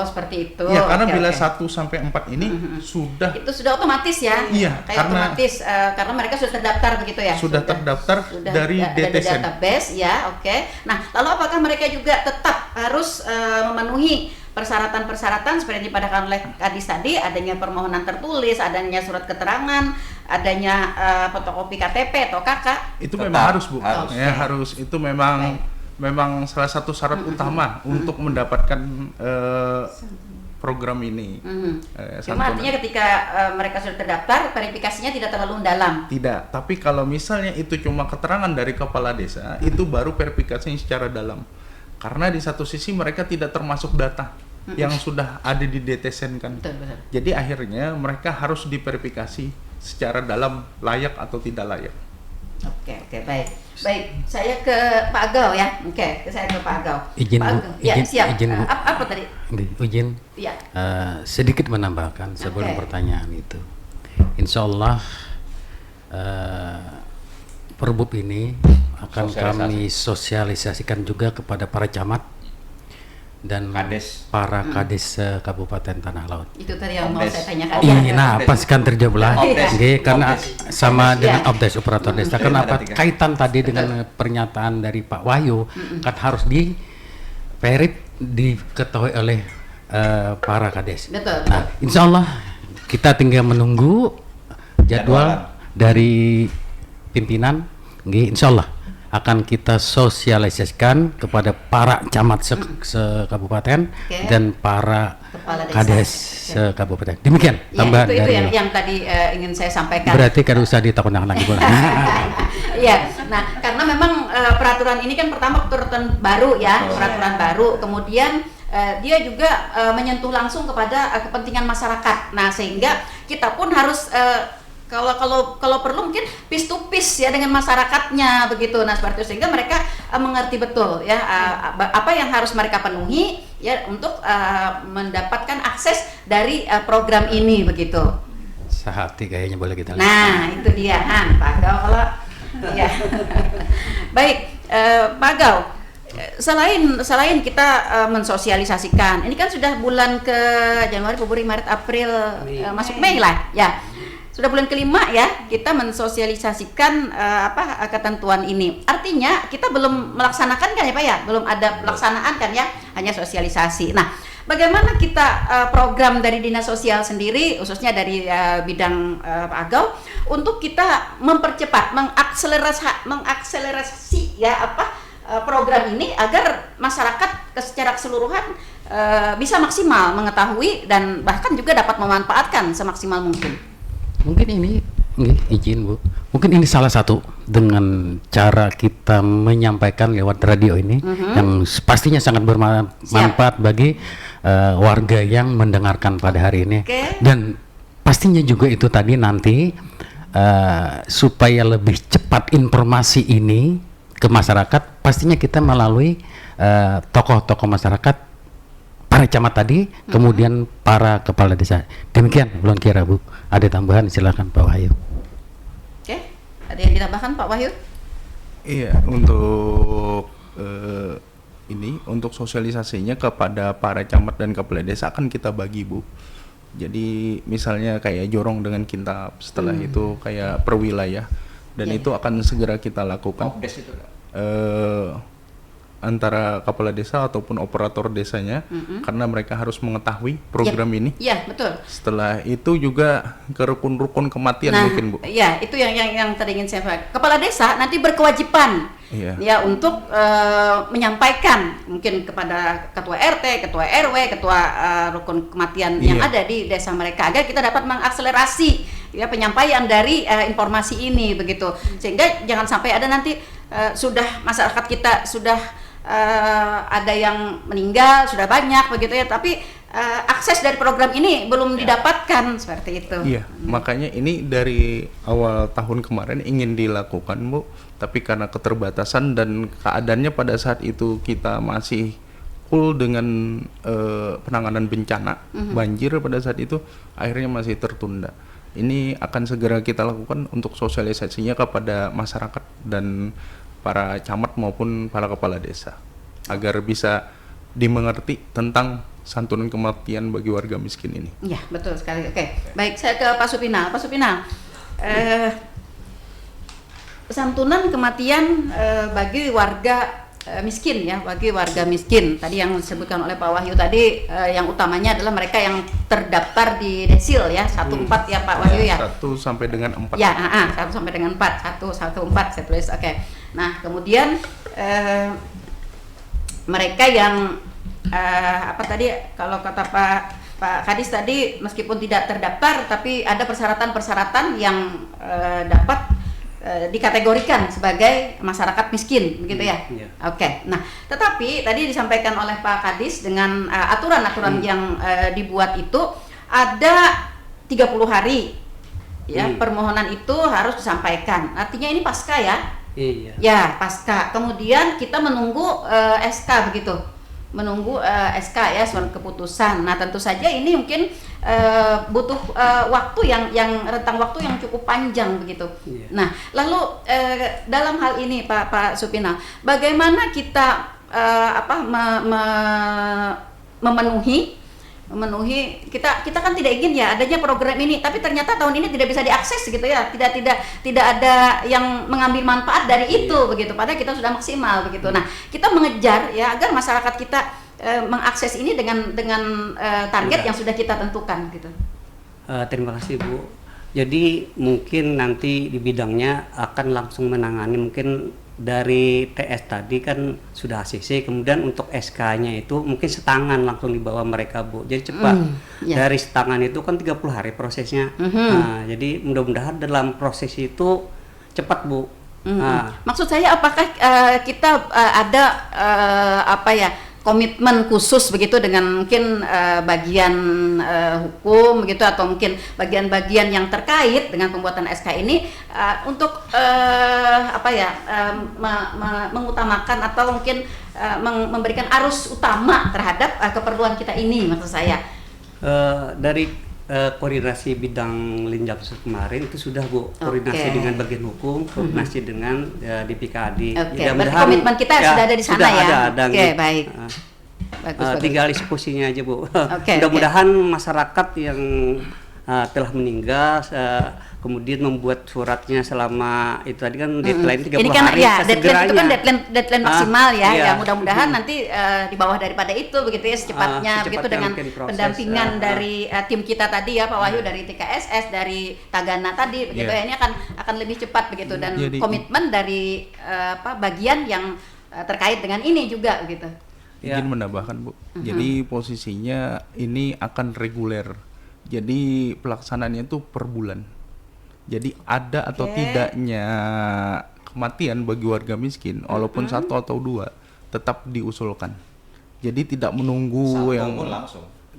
Speaker 2: Seperti itu.
Speaker 5: Ya, karena bila 1 sampai 4 ini sudah
Speaker 2: otomatis ya.
Speaker 5: Iya, karena
Speaker 2: otomatis karena mereka sudah terdaftar begitu ya.
Speaker 5: Sudah terdaftar dari DTSN.
Speaker 2: Database ya, Nah, lalu apakah mereka juga tetap harus memenuhi persyaratan-persyaratan seperti yang dipadahkan oleh Kadis tadi, adanya permohonan tertulis, adanya surat keterangan, adanya fotokopi KTP atau KK?
Speaker 5: Itu memang harus Bu. Harus. Itu memang salah satu syarat utama untuk mendapatkan program ini.
Speaker 2: Cuma artinya ketika mereka sudah terdaftar, verifikasinya tidak terlalu mendalam.
Speaker 5: Tidak, tapi kalau misalnya itu cuma keterangan dari kepala desa, itu baru verifikasinya secara dalam. Karena di satu sisi mereka tidak termasuk data yang sudah ada di DTSN kan.
Speaker 2: Betul.
Speaker 5: Jadi akhirnya mereka harus diverifikasi secara dalam, layak atau tidak layak.
Speaker 2: Baik. Saya ke Pak Agau ya. Saya ke Pak Agau.
Speaker 6: Izin
Speaker 2: Pak
Speaker 6: Bu,
Speaker 2: Agau. Ya, siap.
Speaker 6: izin Bu.
Speaker 2: Apa tadi?
Speaker 6: Izin.
Speaker 2: Ya.
Speaker 6: Sedikit menambahkan sebelum pertanyaan itu. Insya Allah perbub ini akan kami sosialisasikan juga kepada para camat dan para kades Kabupaten Tanah Laut.
Speaker 2: Itu tadi yang mau saya tanyakan.
Speaker 6: Pastikan terjawab lah. Karena sama dengan Obdes operator desa. Kenapa kaitan tadi dengan pernyataan dari Pak Wahyu kan harus diketahui oleh para kades.
Speaker 2: Betul.
Speaker 6: Nah, insya Allah kita tinggal menunggu jadwal dari pimpinan Insya Allah akan kita sosialisasikan kepada para camat se-kabupaten dan para kades se-kabupaten. Demikian tambahan
Speaker 2: itu
Speaker 6: dari
Speaker 2: yang tadi ingin saya sampaikan.
Speaker 6: Berarti kan usah ditakutkan lagi boleh.
Speaker 2: Iya, nah karena memang peraturan ini kan pertama peraturan baru ya, peraturan baru, kemudian dia juga menyentuh langsung kepada kepentingan masyarakat. Nah sehingga kita pun harus kalau perlu mungkin piece to piece ya dengan masyarakatnya begitu. Nah seperti itu sehingga mereka mengerti betul ya apa yang harus mereka penuhi ya untuk mendapatkan akses dari program ini begitu.
Speaker 6: Sehati kayaknya boleh kita lihat.
Speaker 2: Nah itu dia Pak Gau kalau ya. Baik Pak Gau, selain kita mensosialisasikan, ini kan sudah bulan ke Januari, Februari, Maret, April, masuk Mei lah ya. Sudah bulan kelima ya kita mensosialisasikan ketentuan ini. Artinya kita belum melaksanakan kan ya Pak ya, belum ada pelaksanaan kan ya, hanya sosialisasi. Nah, bagaimana kita program dari Dinas Sosial sendiri, khususnya dari bidang Pak Agau, untuk kita mempercepat, mengakselerasi ya program ini agar masyarakat secara keseluruhan bisa maksimal mengetahui dan bahkan juga dapat memanfaatkan semaksimal mungkin.
Speaker 6: Mungkin ini izin Bu, mungkin ini salah satu dengan cara kita menyampaikan lewat radio ini yang pastinya sangat bermanfaat bagi warga yang mendengarkan pada hari ini. Dan pastinya juga itu tadi nanti supaya lebih cepat informasi ini ke masyarakat, pastinya kita melalui tokoh-tokoh masyarakat, para camat tadi, kemudian para kepala desa. Demikian, belum kira Bu. Ada tambahan, silakan Pak Wahyu.
Speaker 2: Oke, ada yang ditambahkan Pak Wahyu?
Speaker 5: Iya, untuk untuk sosialisasinya kepada para camat dan kepala desa akan kita bagi Bu. Jadi misalnya kayak jorong dengan kintab, setelah itu kayak perwilayah, dan itu akan segera kita lakukan. Antara kepala desa ataupun operator desanya, karena mereka harus mengetahui program ini.
Speaker 2: Iya, betul.
Speaker 5: Setelah itu juga ke rukun-rukun kematian mungkin Bu.
Speaker 2: Iya, itu yang tadi ingin saya sampaikan. Kepala desa nanti berkewajiban ya untuk menyampaikan mungkin kepada ketua RT, ketua RW, ketua rukun kematian yang ada di desa mereka agar kita dapat mengakselerasi ya penyampaian dari informasi ini begitu. Sehingga jangan sampai ada nanti sudah masyarakat kita sudah ada yang meninggal, sudah banyak begitu ya, tapi akses dari program ini belum didapatkan seperti itu.
Speaker 5: Iya, makanya ini dari awal tahun kemarin ingin dilakukan Bu, tapi karena keterbatasan dan keadaannya pada saat itu kita masih full dengan penanganan bencana banjir pada saat itu, akhirnya masih tertunda. Ini akan segera kita lakukan untuk sosialisasinya kepada masyarakat dan para camat maupun para kepala desa agar bisa dimengerti tentang santunan kematian bagi warga miskin ini.
Speaker 2: Iya, betul sekali. Oke, baik, saya ke Pak Supinal. Pak Supinal, santunan kematian bagi warga miskin ya, bagi warga miskin. Tadi yang disebutkan oleh Pak Wahyu tadi, yang utamanya adalah mereka yang terdaftar di desil ya, 14 ya Pak Wahyu ya.
Speaker 5: 1 sampai dengan 4.
Speaker 2: Ya, 1 sampai dengan 4, 114 saya tulis. Oke. Nah, kemudian mereka yang tadi kalau kata Pak Kadis tadi meskipun tidak terdaftar tapi ada persyaratan-persyaratan yang dapat dikategorikan sebagai masyarakat miskin begitu ya. Oke. Nah, tetapi tadi disampaikan oleh Pak Kadis dengan aturan-aturan yang dibuat itu ada 30 hari ya permohonan itu harus disampaikan. Artinya ini pasca ya.
Speaker 4: Iya.
Speaker 2: Ya, pasca. Kemudian kita menunggu SK begitu. Menunggu SK ya, surat keputusan. Nah, tentu saja ini mungkin butuh waktu yang rentang waktu yang cukup panjang begitu. Iya. Nah, lalu dalam hal ini Pak Supinal, bagaimana kita memenuhi kita kan tidak ingin ya adanya program ini, tapi ternyata tahun ini tidak bisa diakses gitu ya, tidak ada yang mengambil manfaat dari itu begitu, padahal kita sudah maksimal begitu. Nah, kita mengejar ya agar masyarakat kita mengakses ini dengan target yang sudah kita tentukan gitu.
Speaker 4: Terima kasih Bu. Jadi mungkin nanti di bidangnya akan langsung menangani mungkin dari TS tadi kan sudah ACC, kemudian untuk SK-nya itu mungkin setangan langsung dibawa mereka, Bu. Jadi cepat. Dari setangan itu kan 30 hari prosesnya. Nah, jadi mudah-mudahan dalam proses itu cepat, Bu.
Speaker 2: Maksud saya apakah kita ada apa ya, komitmen khusus begitu dengan mungkin bagian hukum begitu, atau mungkin bagian-bagian yang terkait dengan pembuatan SK ini untuk apa ya, mengutamakan atau mungkin memberikan arus utama terhadap keperluan kita ini, maksud saya.
Speaker 4: Dari koordinasi bidang Linjamsus kemarin itu sudah, Bu, koordinasi dengan bagian hukum, koordinasi dengan DPKAD.
Speaker 2: Berarti komitmen kita sudah ada di sana ya.
Speaker 4: Ada,
Speaker 2: baik. Bagus.
Speaker 4: Tinggal eksekusinya aja, Bu. Mudah-mudahan masyarakat yang telah meninggal kemudian membuat suratnya selama itu tadi kan deadline 30
Speaker 2: ini kan
Speaker 4: hari,
Speaker 2: ya, deadline itu kan deadline maksimal ya.
Speaker 4: Iya.
Speaker 2: Ya mudah-mudahan nanti di bawah daripada itu begitu ya, secepatnya begitu, dengan pendampingan dari tim kita tadi ya, Pak Wahyu, dari TKSS, dari Tagana tadi begitu ya, ini akan lebih cepat begitu, dan komitmen dari bagian yang terkait dengan ini juga begitu.
Speaker 5: Izin menambahkan, Bu. Jadi posisinya ini akan reguler. Jadi pelaksanaannya itu per bulan. Jadi ada atau tidaknya kematian bagi warga miskin, walaupun 1 atau 2, tetap diusulkan. Jadi tidak menunggu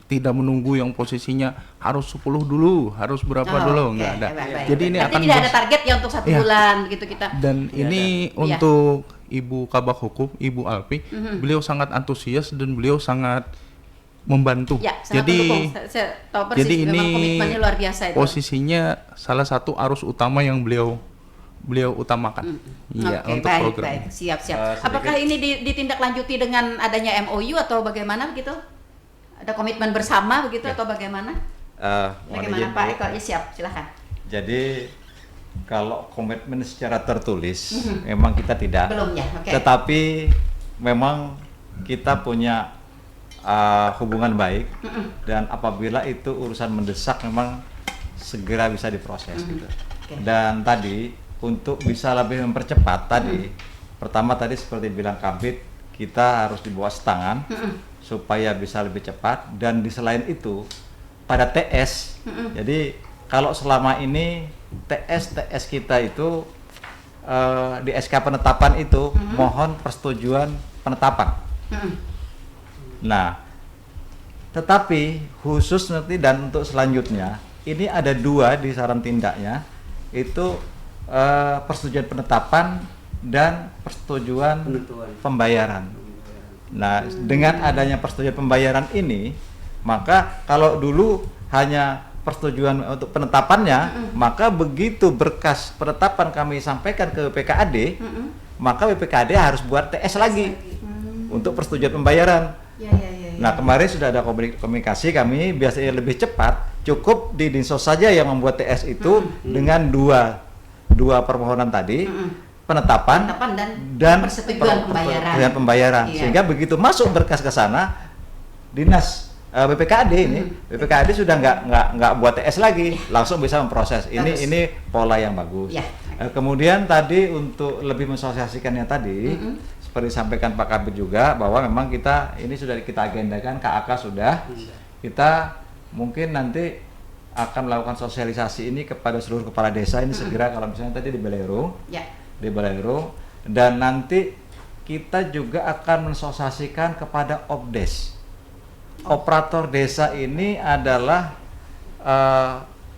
Speaker 5: tidak menunggu yang posisinya harus 10 dulu, harus berapa dulu, enggak ada. Jadi ini akan
Speaker 2: tidak ada target ya untuk 1 bulan begitu kita.
Speaker 5: Dan ini untuk Ibu Kabak Hukum, Ibu Alpi, beliau sangat antusias dan beliau sangat membantu. Jadi ini
Speaker 2: luar biasa itu.
Speaker 5: Posisinya salah satu arus utama yang beliau utamakan. Untuk program.
Speaker 2: Baik, siap. Apakah ini ditindaklanjuti dengan adanya MOU atau bagaimana begitu? Ada komitmen bersama begitu atau bagaimana? Bagaimana Pak Eko? Ya, siap, silakan.
Speaker 3: Jadi kalau komitmen secara tertulis memang kita tidak.
Speaker 2: Belum ya.
Speaker 3: Tetapi memang kita punya hubungan baik, dan apabila itu urusan mendesak memang segera bisa diproses gitu. Dan tadi untuk bisa lebih mempercepat tadi, pertama tadi seperti bilang Kabid, kita harus di bawah setangan supaya bisa lebih cepat, dan di selain itu pada TS. Jadi kalau selama ini TS kita itu di SK penetapan itu mohon persetujuan penetapan. Nah, tetapi khusus nanti dan untuk selanjutnya ini ada 2 di saran tindaknya, itu persetujuan penetapan dan persetujuan pembayaran. Nah, dengan adanya persetujuan pembayaran ini, maka kalau dulu hanya persetujuan untuk penetapannya, maka begitu berkas penetapan kami sampaikan ke BPKAD, maka BPKAD harus buat TS lagi untuk persetujuan pembayaran. Nah, kemarin sudah ada komunikasi kami, biasanya lebih cepat, cukup di Dinsos saja yang membuat TS itu dengan dua permohonan tadi, penetapan dan
Speaker 2: persetujuan
Speaker 3: pembayaran. Sehingga begitu masuk berkas ke sana, dinas BPKAD BPKAD sudah nggak buat TS lagi, langsung bisa memproses. Ini pola yang bagus. Kemudian tadi untuk lebih mensosialisasikannya tadi, seperti disampaikan Pak Kabid juga, bahwa memang kita ini sudah kita agendakan, KAK sudah, kita mungkin nanti akan melakukan sosialisasi ini kepada seluruh kepala desa ini segera, kalau misalnya tadi di Baleirung, dan nanti kita juga akan mensosialisasikan kepada OPDES. Operator desa ini adalah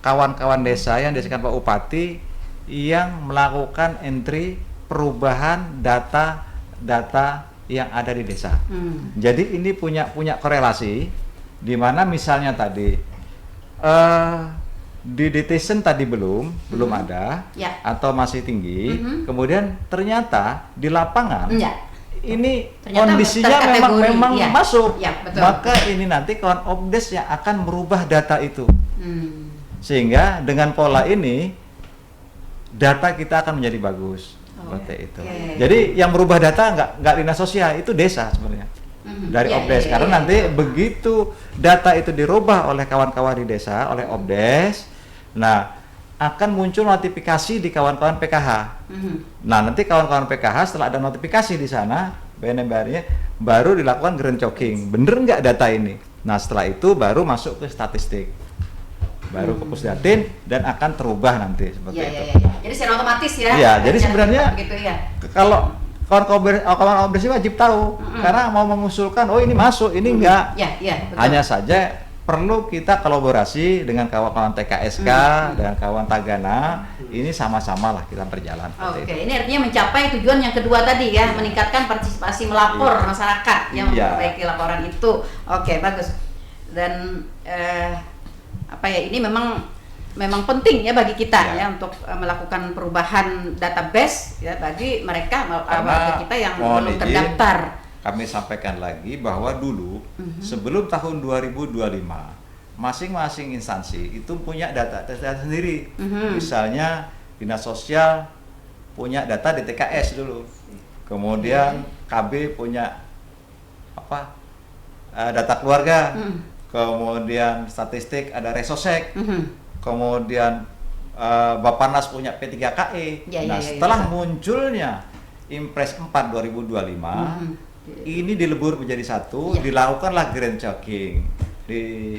Speaker 3: kawan-kawan desa yang disediakan Pak Upati yang melakukan entry perubahan data yang ada di desa. Jadi ini punya korelasi, di mana misalnya tadi di detasen tadi belum ada atau masih tinggi, kemudian ternyata di lapangan ini kondisinya memang masuk, maka ini nanti kawan OPDES yang akan merubah data itu, sehingga dengan pola ini data kita akan menjadi bagus. Seperti itu. Jadi yang merubah data nggak dinas sosial, itu desa sebenarnya dari OPDES. Karena nanti begitu data itu dirubah oleh kawan-kawan di desa, oleh OPDES, nah akan muncul notifikasi di kawan-kawan PKH. Nah, nanti kawan-kawan PKH setelah ada notifikasi di sana, BNMBR-nya baru dilakukan grand checking. Bener nggak data ini? Nah, setelah itu baru masuk ke statistik. Baru ke Pusdatin dan akan terubah nanti seperti itu.
Speaker 2: Jadi secara otomatis ya.
Speaker 3: Iya, jadi sebenarnya
Speaker 2: begitu ya.
Speaker 3: Kalau kawan-kawan bersih wajib tahu karena mau mengusulkan, oh ini masuk, ini enggak.
Speaker 2: Betul.
Speaker 3: Hanya saja perlu kita kolaborasi dengan kawan-kawan TKSK dan kawan Tagana, ini sama-sama lah kita berjalan.
Speaker 2: Oke, ini artinya mencapai tujuan yang kedua tadi ya, meningkatkan partisipasi melapor masyarakat yang memperbaiki laporan itu. Oke, bagus. Dan ini memang penting ya bagi kita ya untuk melakukan perubahan database ya bagi mereka warga kita yang belum terdaftar.
Speaker 3: Kami sampaikan lagi bahwa dulu sebelum tahun 2025 masing-masing instansi itu punya data sendiri. Misalnya Dinas Sosial punya data di TKS dulu. Kemudian KB punya data keluarga. Kemudian statistik ada Resosek. Kemudian Bappenas punya P3KE. Setelah munculnya Impres 4 2025 ini dilebur menjadi satu, dilakukanlah grand checking di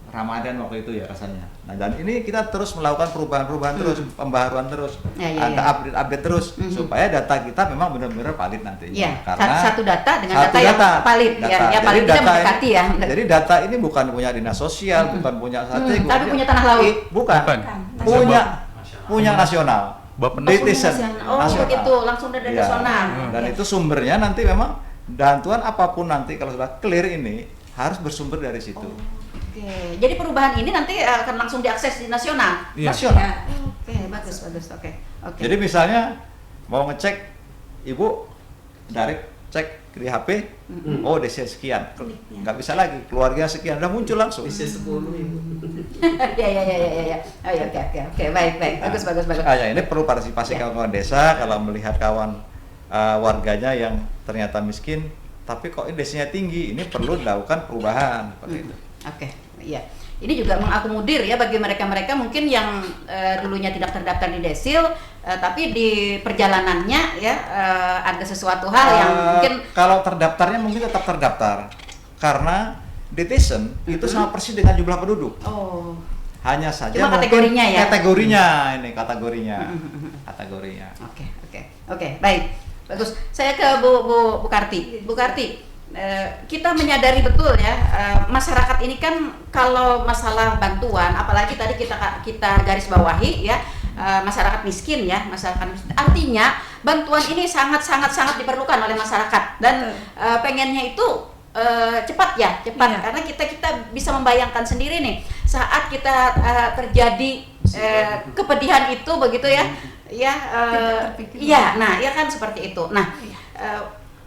Speaker 3: Ramadan waktu itu ya rasanya. Nah, dan ini kita terus melakukan perubahan-perubahan terus, pembaharuan terus, ada update terus supaya data kita memang benar-benar valid nantinya.
Speaker 2: Karena satu data dengan data yang valid, ya paling tidak mendekati ya.
Speaker 3: Jadi data ini bukan punya Dinas Sosial, bukan punya Statistik,
Speaker 2: tapi punya Tanah Laut.
Speaker 3: Bukan. Punya nasional.
Speaker 2: Nasional. Begitu, langsung dari nasional.
Speaker 3: Dan itu sumbernya nanti memang bantuan apapun nanti kalau sudah clear ini harus bersumber dari situ.
Speaker 2: Oke, jadi perubahan ini nanti akan langsung diakses di nasional.
Speaker 3: Nasional.
Speaker 2: Oke, bagus. Oke.
Speaker 3: Jadi misalnya mau ngecek ibu direct cek di HP, oh desil sekian, nggak bisa lagi keluarga sekian, udah muncul langsung.
Speaker 7: Desil 10 ibu.
Speaker 2: Ya. Oke, baik. Bagus.
Speaker 3: Ini perlu partisipasi kawan-kawan desa kalau melihat kawan warganya yang ternyata miskin, tapi kok ini desanya tinggi, ini perlu dilakukan perubahan seperti itu.
Speaker 2: Oke, iya. Ini juga mengakomodir ya bagi mereka-mereka mungkin yang dulunya tidak terdaftar di Desil, tapi di perjalanannya ya ada sesuatu hal yang mungkin
Speaker 3: kalau terdaftarnya mungkin tetap terdaftar karena Detizen itu sama persis dengan jumlah penduduk. Hanya saja
Speaker 2: cuma kategorinya ya.
Speaker 3: Kategorinya.
Speaker 2: Oke, baik. Bagus. Saya ke Bu Karti. Bu Karti, kita menyadari betul ya masyarakat ini kan kalau masalah bantuan, apalagi tadi kita garis bawahi ya masyarakat miskin. Artinya bantuan ini sangat diperlukan oleh masyarakat dan pengennya itu cepat karena kita bisa membayangkan sendiri nih saat kita terjadi kepedihan itu begitu ya kan seperti itu.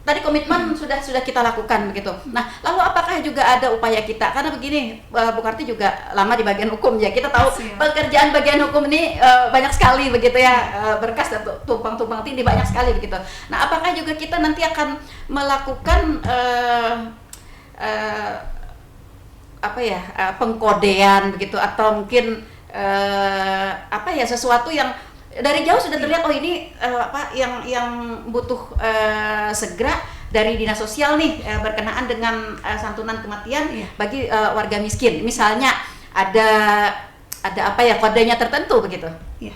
Speaker 2: Tadi komitmen sudah kita lakukan begitu. Nah, lalu apakah juga ada upaya kita? Karena begini, Bu Karti juga lama di bagian hukum ya. Kita tahu pekerjaan bagian hukum ini banyak sekali begitu ya, berkas dan tumpang tindih banyak sekali begitu. Nah, apakah juga kita nanti akan melakukan pengkodean begitu atau mungkin sesuatu yang dari jauh sudah terlihat ini yang butuh segera dari Dinas Sosial nih berkenaan dengan santunan kematian bagi warga miskin. Misalnya ada kodenya tertentu begitu.
Speaker 8: Iya.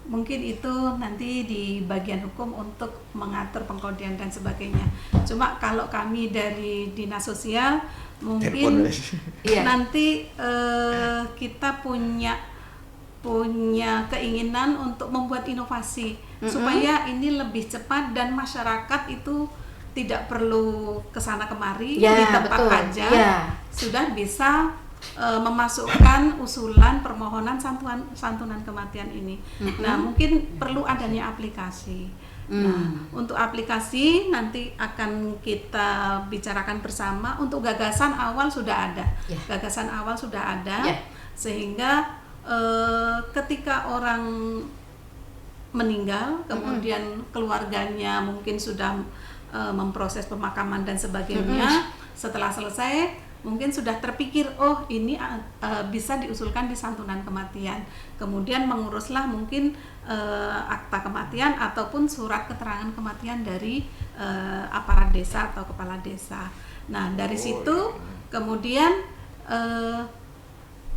Speaker 8: Mungkin itu nanti di bagian hukum untuk mengatur pengkodean dan sebagainya. Cuma kalau kami dari Dinas Sosial mungkin nanti kita punya keinginan untuk membuat inovasi supaya ini lebih cepat dan masyarakat itu tidak perlu kesana kemari di tempat aja sudah bisa memasukkan usulan permohonan santunan kematian ini. Nah, mungkin perlu adanya aplikasi. Nah, untuk aplikasi nanti akan kita bicarakan bersama. Untuk gagasan awal sudah ada. Sehingga ketika orang meninggal, kemudian keluarganya mungkin sudah memproses pemakaman dan sebagainya. Setelah selesai, mungkin sudah terpikir, oh ini bisa diusulkan di santunan kematian. Kemudian menguruslah mungkin akta kematian ataupun surat keterangan kematian dari aparat desa atau kepala desa. Nah dari situ kemudian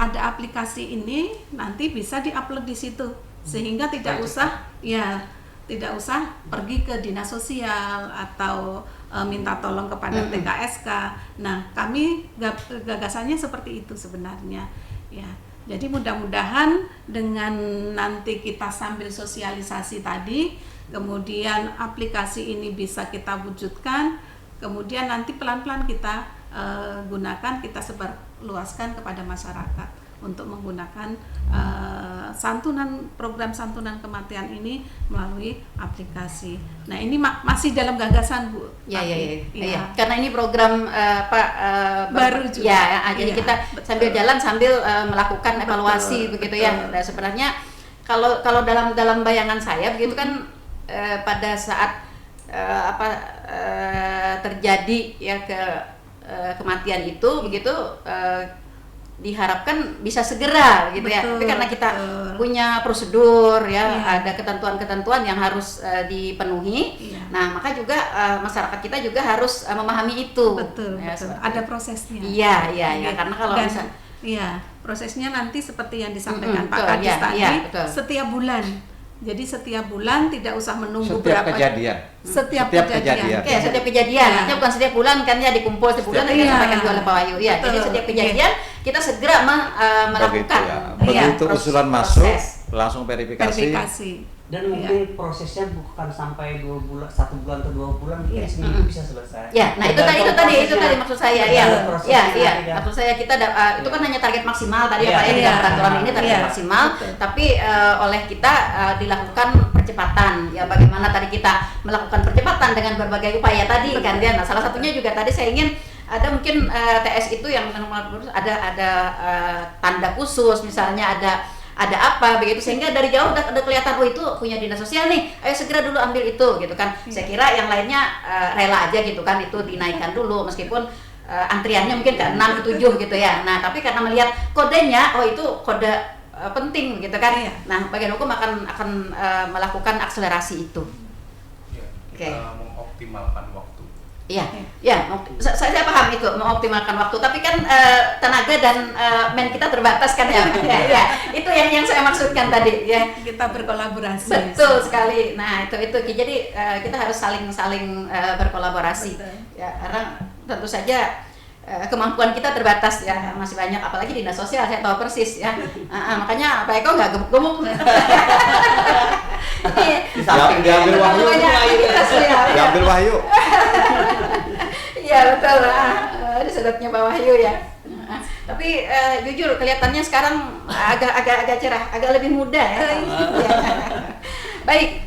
Speaker 8: ada aplikasi ini nanti bisa diupload di situ, sehingga tidak usah pergi ke dinas sosial atau minta tolong kepada TKSK. Nah, kami gagasannya seperti itu sebenarnya. Ya, jadi mudah-mudahan dengan nanti kita sambil sosialisasi tadi, kemudian aplikasi ini bisa kita wujudkan, kemudian nanti pelan-pelan kita gunakan, kita sebarluaskan kepada masyarakat untuk menggunakan program santunan kematian ini melalui aplikasi. Nah ini masih dalam gagasan Bu.
Speaker 2: Iya. Karena ini program
Speaker 8: baru juga.
Speaker 2: Jadi kita sambil jalan sambil melakukan evaluasi begitu ya. Nah, sebenarnya kalau dalam bayangan saya begitu kan pada saat terjadi ya kematian itu begitu. Diharapkan bisa segera gitu. Betul, ya. Tapi karena kita punya prosedur ya, ada ketentuan-ketentuan yang harus dipenuhi. Nah, maka juga masyarakat kita juga harus memahami itu.
Speaker 8: Betul. Ada prosesnya.
Speaker 2: Iya. Karena kalau
Speaker 8: prosesnya nanti seperti yang disampaikan Pak Kadis tadi, setiap bulan. Jadi setiap bulan tidak usah menunggu
Speaker 3: setiap kejadian.
Speaker 8: Setiap kejadian.
Speaker 2: Setiap kejadian. Artinya bukan setiap bulan kan ya dikumpul setiap bulan yang disampaikan oleh Pak Wahyu. Iya, jadi setiap kejadian kita segera melakukan.
Speaker 3: Begitu usulan masuk, langsung verifikasi.
Speaker 4: Dan mungkin prosesnya bukan sampai 2 bulan, 1 bulan atau 2 bulan, mungkin seminggu bisa selesai.
Speaker 2: Ya, nah itu tadi maksud saya. Maksud saya kita itu kan hanya target maksimal tadi ya Pak ya, di peraturan ini target maksimal, tapi oleh kita dilakukan percepatan. Ya bagaimana tadi kita melakukan percepatan dengan berbagai upaya tadi kan ya. Nah, salah satunya juga tadi saya ingin ada mungkin TS itu yang ada tanda khusus, misalnya ada apa begitu, sehingga dari jauh udah kelihatan, oh itu punya dinas sosial nih, ayo segera dulu ambil itu gitu kan. Saya kira yang lainnya rela aja gitu kan, itu dinaikkan dulu meskipun antriannya mungkin ke 6 ke 7 gitu ya. Nah tapi karena melihat kodenya, oh itu kode penting gitu kan. Nah bagian hukum akan melakukan akselerasi itu.
Speaker 5: Mengoptimalkan waktu.
Speaker 2: Saya paham itu, mengoptimalkan waktu. Tapi kan tenaga dan men kita terbatas kan ya. Itu yang saya maksudkan tadi ya.
Speaker 8: Kita berkolaborasi.
Speaker 2: Betul sekali. Nah itu. Jadi kita harus saling berkolaborasi. Betul. Ya karena tentu saja kemampuan kita terbatas ya, masih banyak, apalagi dinas sosial saya tahu persis ya. Makanya Pak Eko nggak gemuk-gemuk.
Speaker 3: Diambil Wahyu. Diambil Wahyu.
Speaker 2: Iya betul lah, disebutnya Pak Wahyu ya. Tapi jujur kelihatannya sekarang agak cerah, agak lebih muda ya. Baik.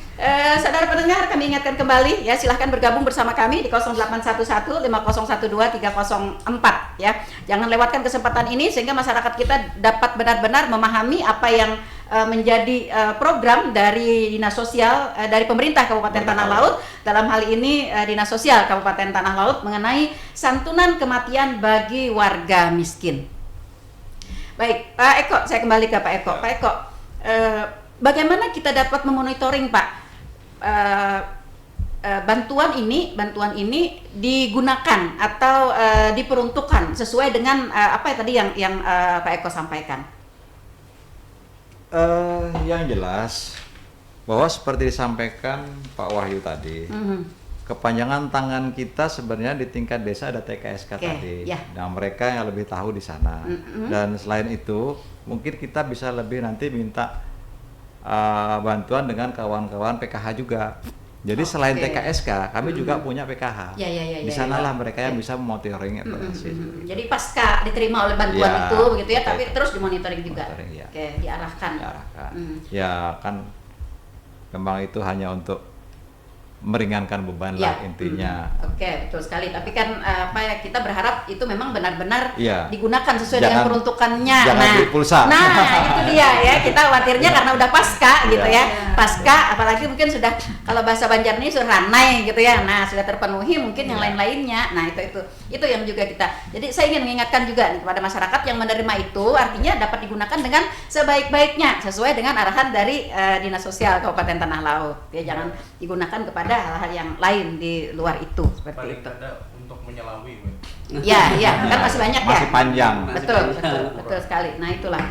Speaker 2: Saudara pendengar, kami ingatkan kembali ya, silahkan bergabung bersama kami di 0811 5012 304 ya. Jangan lewatkan kesempatan ini sehingga masyarakat kita dapat benar-benar memahami apa yang menjadi program dari Dinas Sosial dari pemerintah Kabupaten Tanah Laut, dalam hal ini Dinas Sosial Kabupaten Tanah Laut mengenai santunan kematian bagi warga miskin. Baik, Pak Eko, saya kembali ke Pak Eko. Pak Eko, bagaimana kita dapat memonitoring Pak bantuan ini digunakan atau diperuntukkan sesuai dengan apa tadi yang Pak Eko sampaikan?
Speaker 3: Yang jelas bahwa seperti disampaikan Pak Wahyu tadi, kepanjangan tangan kita sebenarnya di tingkat desa ada TKSK tadi. Nah mereka yang lebih tahu di sana. Dan selain itu mungkin kita bisa lebih nanti minta bantuan dengan kawan-kawan PKH juga. Jadi selain TKSK, kami juga punya PKH. Di sanalah mereka yang bisa memonitoring evaluasi.
Speaker 2: Jadi pasca diterima oleh bantuan itu begitu ya, tapi terus dimonitoring juga. Diarahkan.
Speaker 3: Ya kan memang itu hanya untuk meringankan beban
Speaker 2: ya.
Speaker 3: lah intinya.
Speaker 2: Oke, betul sekali. Tapi kan kita berharap itu memang benar-benar
Speaker 3: ya.
Speaker 2: digunakan sesuai dengan peruntukannya.
Speaker 3: Jangan beli pulsa.
Speaker 2: Nah itu dia ya. Kita khawatirnya karena udah pasca gitu ya. Pasca, apalagi mungkin sudah kalau bahasa Banjar ini sudah ranai gitu ya. Nah sudah terpenuhi mungkin yang lain-lainnya. Nah itu yang juga kita. Jadi saya ingin mengingatkan juga nih kepada masyarakat yang menerima itu, artinya dapat digunakan dengan sebaik-baiknya sesuai dengan arahan dari Dinas Sosial Kabupaten Tanah Laut. Ya jangan digunakan kepada hal-hal yang lain di luar itu seperti
Speaker 5: paling
Speaker 2: itu.
Speaker 5: ada untuk menyelawi.
Speaker 2: Ya, kan masih banyak
Speaker 3: masih
Speaker 2: ya.
Speaker 3: panjang.
Speaker 2: Betul sekali. Nah itulah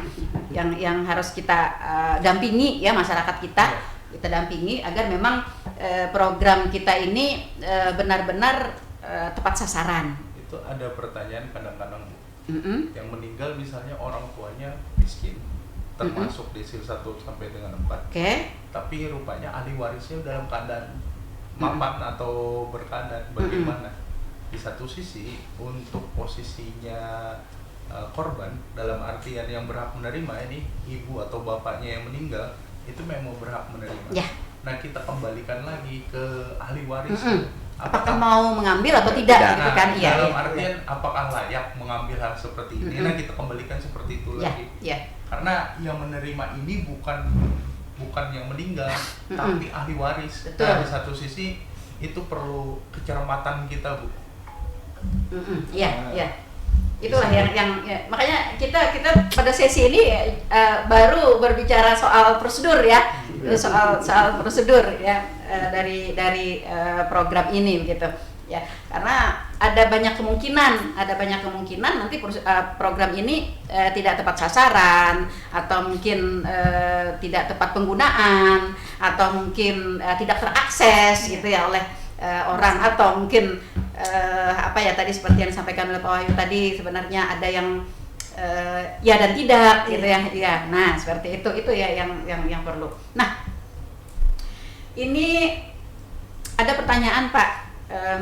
Speaker 2: yang harus kita dampingi ya masyarakat kita dampingi agar memang program kita ini benar-benar tepat sasaran.
Speaker 5: Itu ada pertanyaan kadang-kadang yang meninggal misalnya orang tuanya miskin, termasuk desil 1 sampai dengan 4. Tapi rupanya ahli warisnya dalam keadaan mapan atau berkeadaan. Bagaimana? Di satu sisi untuk posisinya korban dalam artian yang berhak menerima ini ibu atau bapaknya yang meninggal itu memang berhak menerima. Nah kita kembalikan lagi ke ahli waris.
Speaker 2: Apakah mau mengambil atau tidak gitu kan?
Speaker 5: Dalam artian apakah layak mengambil hal seperti ini? Nah kita kembalikan seperti itu lagi. Karena yang menerima ini bukan yang meninggal, tapi ahli waris. Nah, di satu sisi itu perlu kecermatan kita, Bu.
Speaker 2: Itulah yang makanya kita pada sesi ini baru berbicara soal prosedur ya, soal prosedur ya dari program ini begitu ya, karena ada banyak kemungkinan nanti program ini tidak tepat sasaran atau mungkin tidak tepat penggunaan atau mungkin tidak terakses gitu ya oleh orang, atau mungkin tadi seperti yang disampaikan oleh Pak Wahyu tadi, sebenarnya ada yang ya dan tidak gitu ya. Nah seperti itu ya yang perlu. Nah ini ada pertanyaan Pak,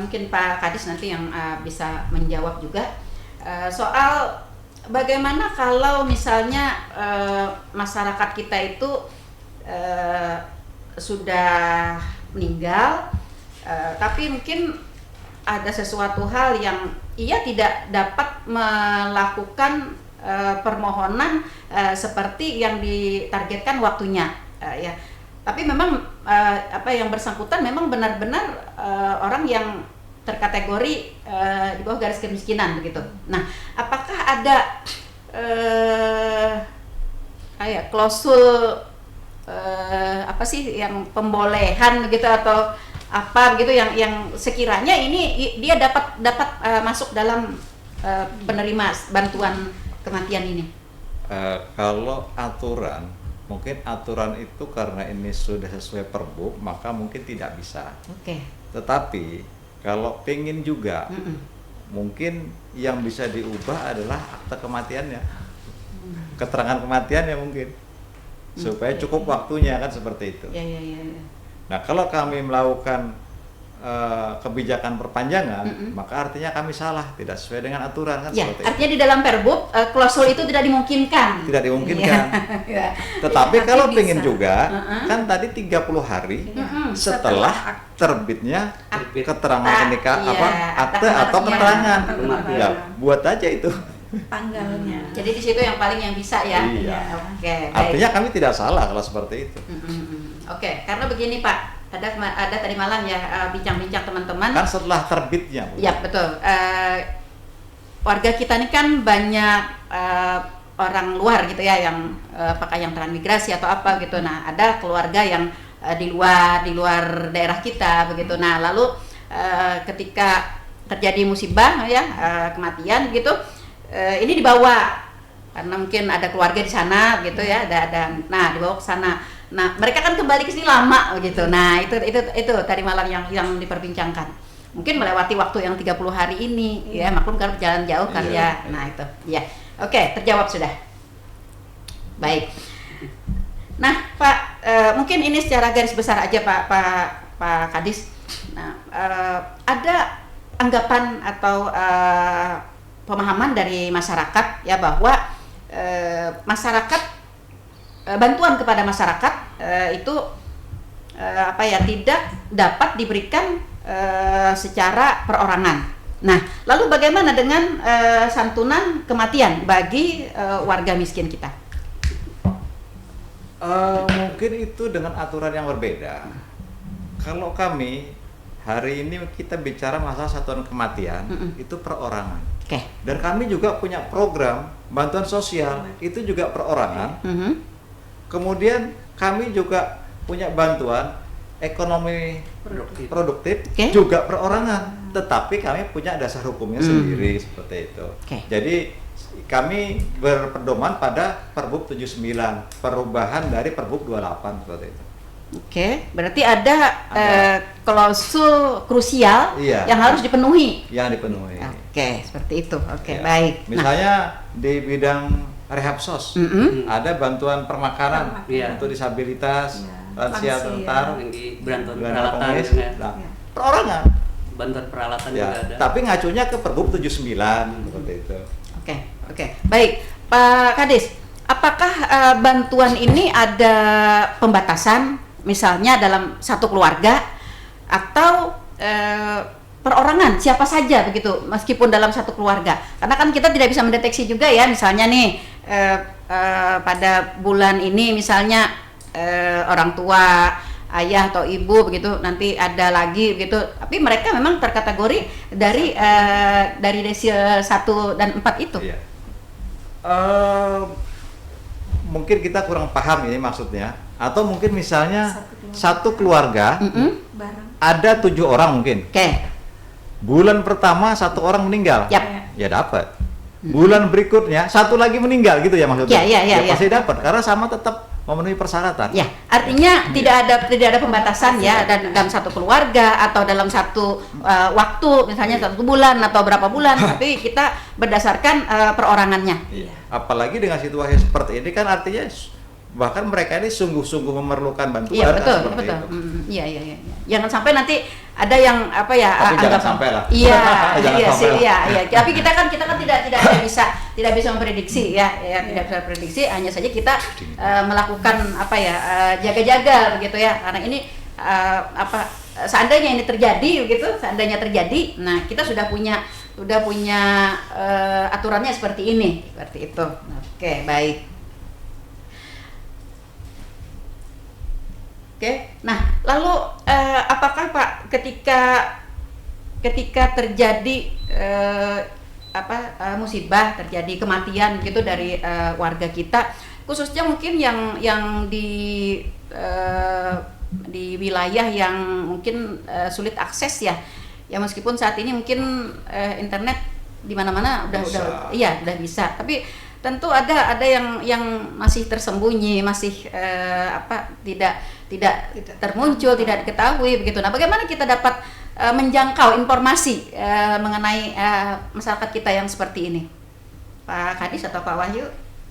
Speaker 2: mungkin Pak Kadis nanti yang bisa menjawab juga soal bagaimana kalau misalnya masyarakat kita itu sudah meninggal, tapi mungkin ada sesuatu hal yang ia tidak dapat melakukan permohonan seperti yang ditargetkan waktunya ya. Tapi memang yang bersangkutan memang benar-benar orang yang terkategori di bawah garis kemiskinan begitu. Nah, apakah ada klausul yang pembolehan begitu atau apa begitu yang sekiranya ini dia dapat masuk dalam penerima bantuan kematian ini?
Speaker 3: Kalau aturan, mungkin aturan itu karena ini sudah sesuai Perbup, maka mungkin tidak bisa. Tetapi kalau pengen juga, mungkin yang bisa diubah adalah akta kematiannya, keterangan kematiannya mungkin, supaya cukup waktunya kan seperti itu. Nah kalau kami melakukan kebijakan perpanjangan, maka artinya kami salah, tidak sesuai dengan aturan kan seperti
Speaker 2: artinya itu. Di dalam Perbup klausul itu tidak dimungkinkan.
Speaker 3: Tidak dimungkinkan. Tetapi kalau pengen juga, kan tadi 30 hari setelah terbitnya keterangan akte atau keterangan. Ya, buat aja itu
Speaker 8: tanggalnya.
Speaker 2: Jadi di situ yang paling yang bisa ya.
Speaker 3: Artinya kami tidak salah kalau seperti itu.
Speaker 2: Karena begini Pak, ada tadi malam ya bincang-bincang teman-teman.
Speaker 3: Kan setelah terbitnya.
Speaker 2: Ya betul. Warga kita ini kan banyak orang luar gitu ya, yang apakah yang transmigrasi atau apa gitu. Nah ada keluarga yang di luar daerah kita begitu. Nah lalu ketika terjadi musibah ya kematian gitu, ini dibawa karena mungkin ada keluarga di sana gitu ya, nah dibawa ke sana. Nah mereka kan kembali ke sini lama begitu. Nah itu tadi malam yang diperbincangkan, mungkin melewati waktu yang 30 hari ini ya, maklum kan perjalanan jauh kan ya. Nah itu ya, terjawab sudah. Baik. Nah Pak, mungkin ini secara garis besar aja Pak Kadis. Nah ada anggapan atau pemahaman dari masyarakat ya bahwa masyarakat bantuan kepada masyarakat itu tidak dapat diberikan secara perorangan. Nah, lalu bagaimana dengan santunan kematian bagi warga miskin kita?
Speaker 3: Mungkin itu dengan aturan yang berbeda. Kalau kami hari ini kita bicara masalah satuan kematian, itu perorangan. Dan kami juga punya program bantuan sosial, itu juga perorangan. Kemudian kami juga punya bantuan ekonomi produktif juga perorangan. Tetapi kami punya dasar hukumnya sendiri seperti itu. Jadi kami berpedoman pada Perbup 79, perubahan dari Perbup 28 seperti itu.
Speaker 2: Berarti ada klausul krusial yang harus dipenuhi.
Speaker 3: Yang dipenuhi.
Speaker 2: Seperti itu. Baik.
Speaker 3: Misalnya di bidang rehab sos, ada bantuan permakanan untuk disabilitas, lansia rentan,
Speaker 4: bantuan peralatan,
Speaker 3: perorangan.
Speaker 4: Bantuan peralatan juga ada.
Speaker 3: Tapi ngacunya ke Perbup 79 seperti itu.
Speaker 2: Baik, Pak Kadis, apakah bantuan ini ada pembatasan, misalnya dalam satu keluarga atau perorangan siapa saja begitu, meskipun dalam satu keluarga? Karena kan kita tidak bisa mendeteksi juga ya, misalnya nih pada bulan ini misalnya orang tua, ayah atau ibu begitu, nanti ada lagi begitu, tapi mereka memang terkategori dari desil 1 dan 4 itu.
Speaker 3: Mungkin kita kurang paham ini maksudnya, atau mungkin misalnya satu keluarga ada 7 orang mungkin. Bulan pertama 1 orang meninggal, ya dapat. Bulan berikutnya 1 lagi meninggal gitu ya maksudnya. Pasti dapat karena sama tetap memenuhi persyaratan.
Speaker 2: Artinya tidak ada pembatasan ya, dan dalam satu keluarga atau dalam satu waktu, misalnya 1 bulan atau berapa bulan, tapi kita berdasarkan perorangannya.
Speaker 3: Apalagi dengan situasi seperti ini kan artinya bahkan mereka ini sungguh-sungguh memerlukan bantuan.
Speaker 2: Betul. Jangan sampai nanti ada yang
Speaker 3: tapi jangan sampai lah. Tapi
Speaker 2: kita kan tidak bisa memprediksi tidak bisa prediksi, hanya saja kita melakukan jaga-jaga begitu ya, karena ini seandainya ini terjadi begitu, nah kita sudah punya aturannya seperti itu. Baik. Nah, lalu apakah Pak ketika terjadi musibah, terjadi kematian gitu dari warga kita, khususnya mungkin yang di wilayah yang mungkin sulit akses ya meskipun saat ini mungkin internet di mana-mana udah bisa, tapi tentu ada yang masih tersembunyi, masih tidak termuncul, tidak diketahui begitu. Nah, bagaimana kita dapat menjangkau informasi mengenai masyarakat kita yang seperti ini, Pak Kadis atau Pak Wahyu?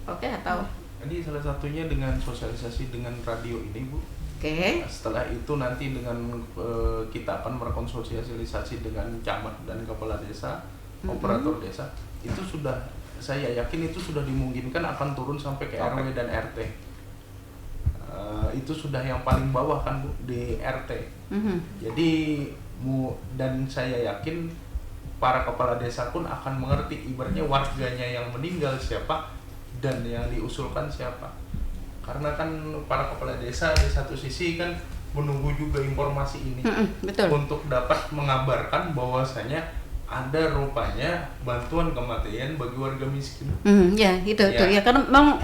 Speaker 2: Atau
Speaker 5: Jadi salah satunya dengan sosialisasi dengan radio ini, Bu. Setelah itu nanti dengan kita akan melakukan sosialisasi dengan camat dan kepala desa, operator desa. Itu sudah, saya yakin itu sudah dimungkinkan akan turun sampai ke RW dan RT. Itu sudah yang paling bawah kan, Bu, di RT. Jadi dan saya yakin para kepala desa pun akan mengerti ibaratnya warganya yang meninggal siapa dan yang diusulkan siapa. Karena kan para kepala desa di satu sisi kan menunggu juga informasi ini untuk dapat mengabarkan bahwasanya ada rupanya bantuan kematian bagi warga miskin.
Speaker 2: Karena memang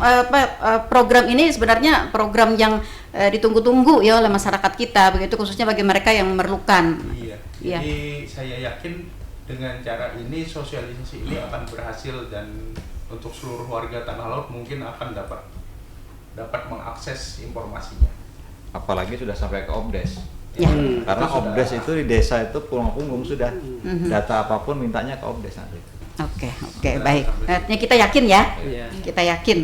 Speaker 2: program ini sebenarnya program yang ditunggu-tunggu ya oleh masyarakat kita, begitu khususnya bagi mereka yang memerlukan.
Speaker 5: Jadi saya yakin dengan cara ini sosialisasi ini akan berhasil, dan untuk seluruh warga Tanah Laut mungkin akan dapat mengakses informasinya.
Speaker 3: Apalagi sudah sampai ke Obdes. Karena Obdes itu di desa itu pulang punggung sudah. Data apapun mintanya ke Obdes nanti.
Speaker 2: Baik. Artinya kita yakin ya. Kita yakin.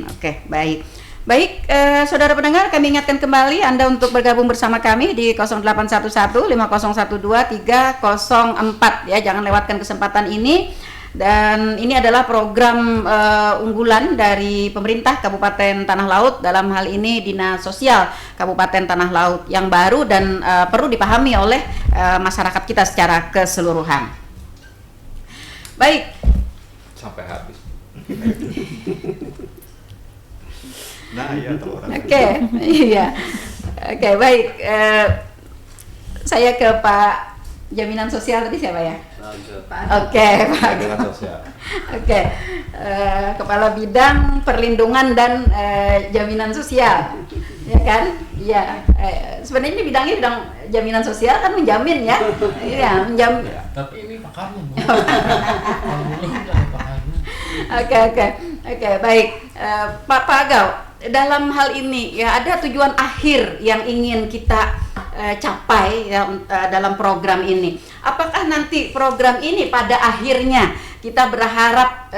Speaker 2: Baik, saudara pendengar, kami ingatkan kembali Anda untuk bergabung bersama kami di 0811 5012 304 ya. Jangan lewatkan kesempatan ini. Dan ini adalah program unggulan dari pemerintah Kabupaten Tanah Laut, dalam hal ini Dinas Sosial Kabupaten Tanah Laut, yang baru dan perlu dipahami oleh masyarakat kita secara keseluruhan. Baik.
Speaker 3: Sampai habis. Nah, iya tuh orang.
Speaker 2: Oke, iya. Oke, baik. Saya ke Pak Jaminan Sosial tadi siapa ya? Oke, Pak.
Speaker 3: Jaminan Sosial.
Speaker 2: Oke, Kepala Bidang Perlindungan dan Jaminan Sosial, ya kan? Iya. Sebenarnya ini bidangnya bidang jaminan sosial kan, menjamin ya. Iya, menjamin.
Speaker 6: Tapi ini pakarnya, Bu.
Speaker 2: Oke, baik. Pak Agau, dalam hal ini ya ada tujuan akhir yang ingin kita capai ya, dalam program ini. Apakah nanti program ini pada akhirnya kita berharap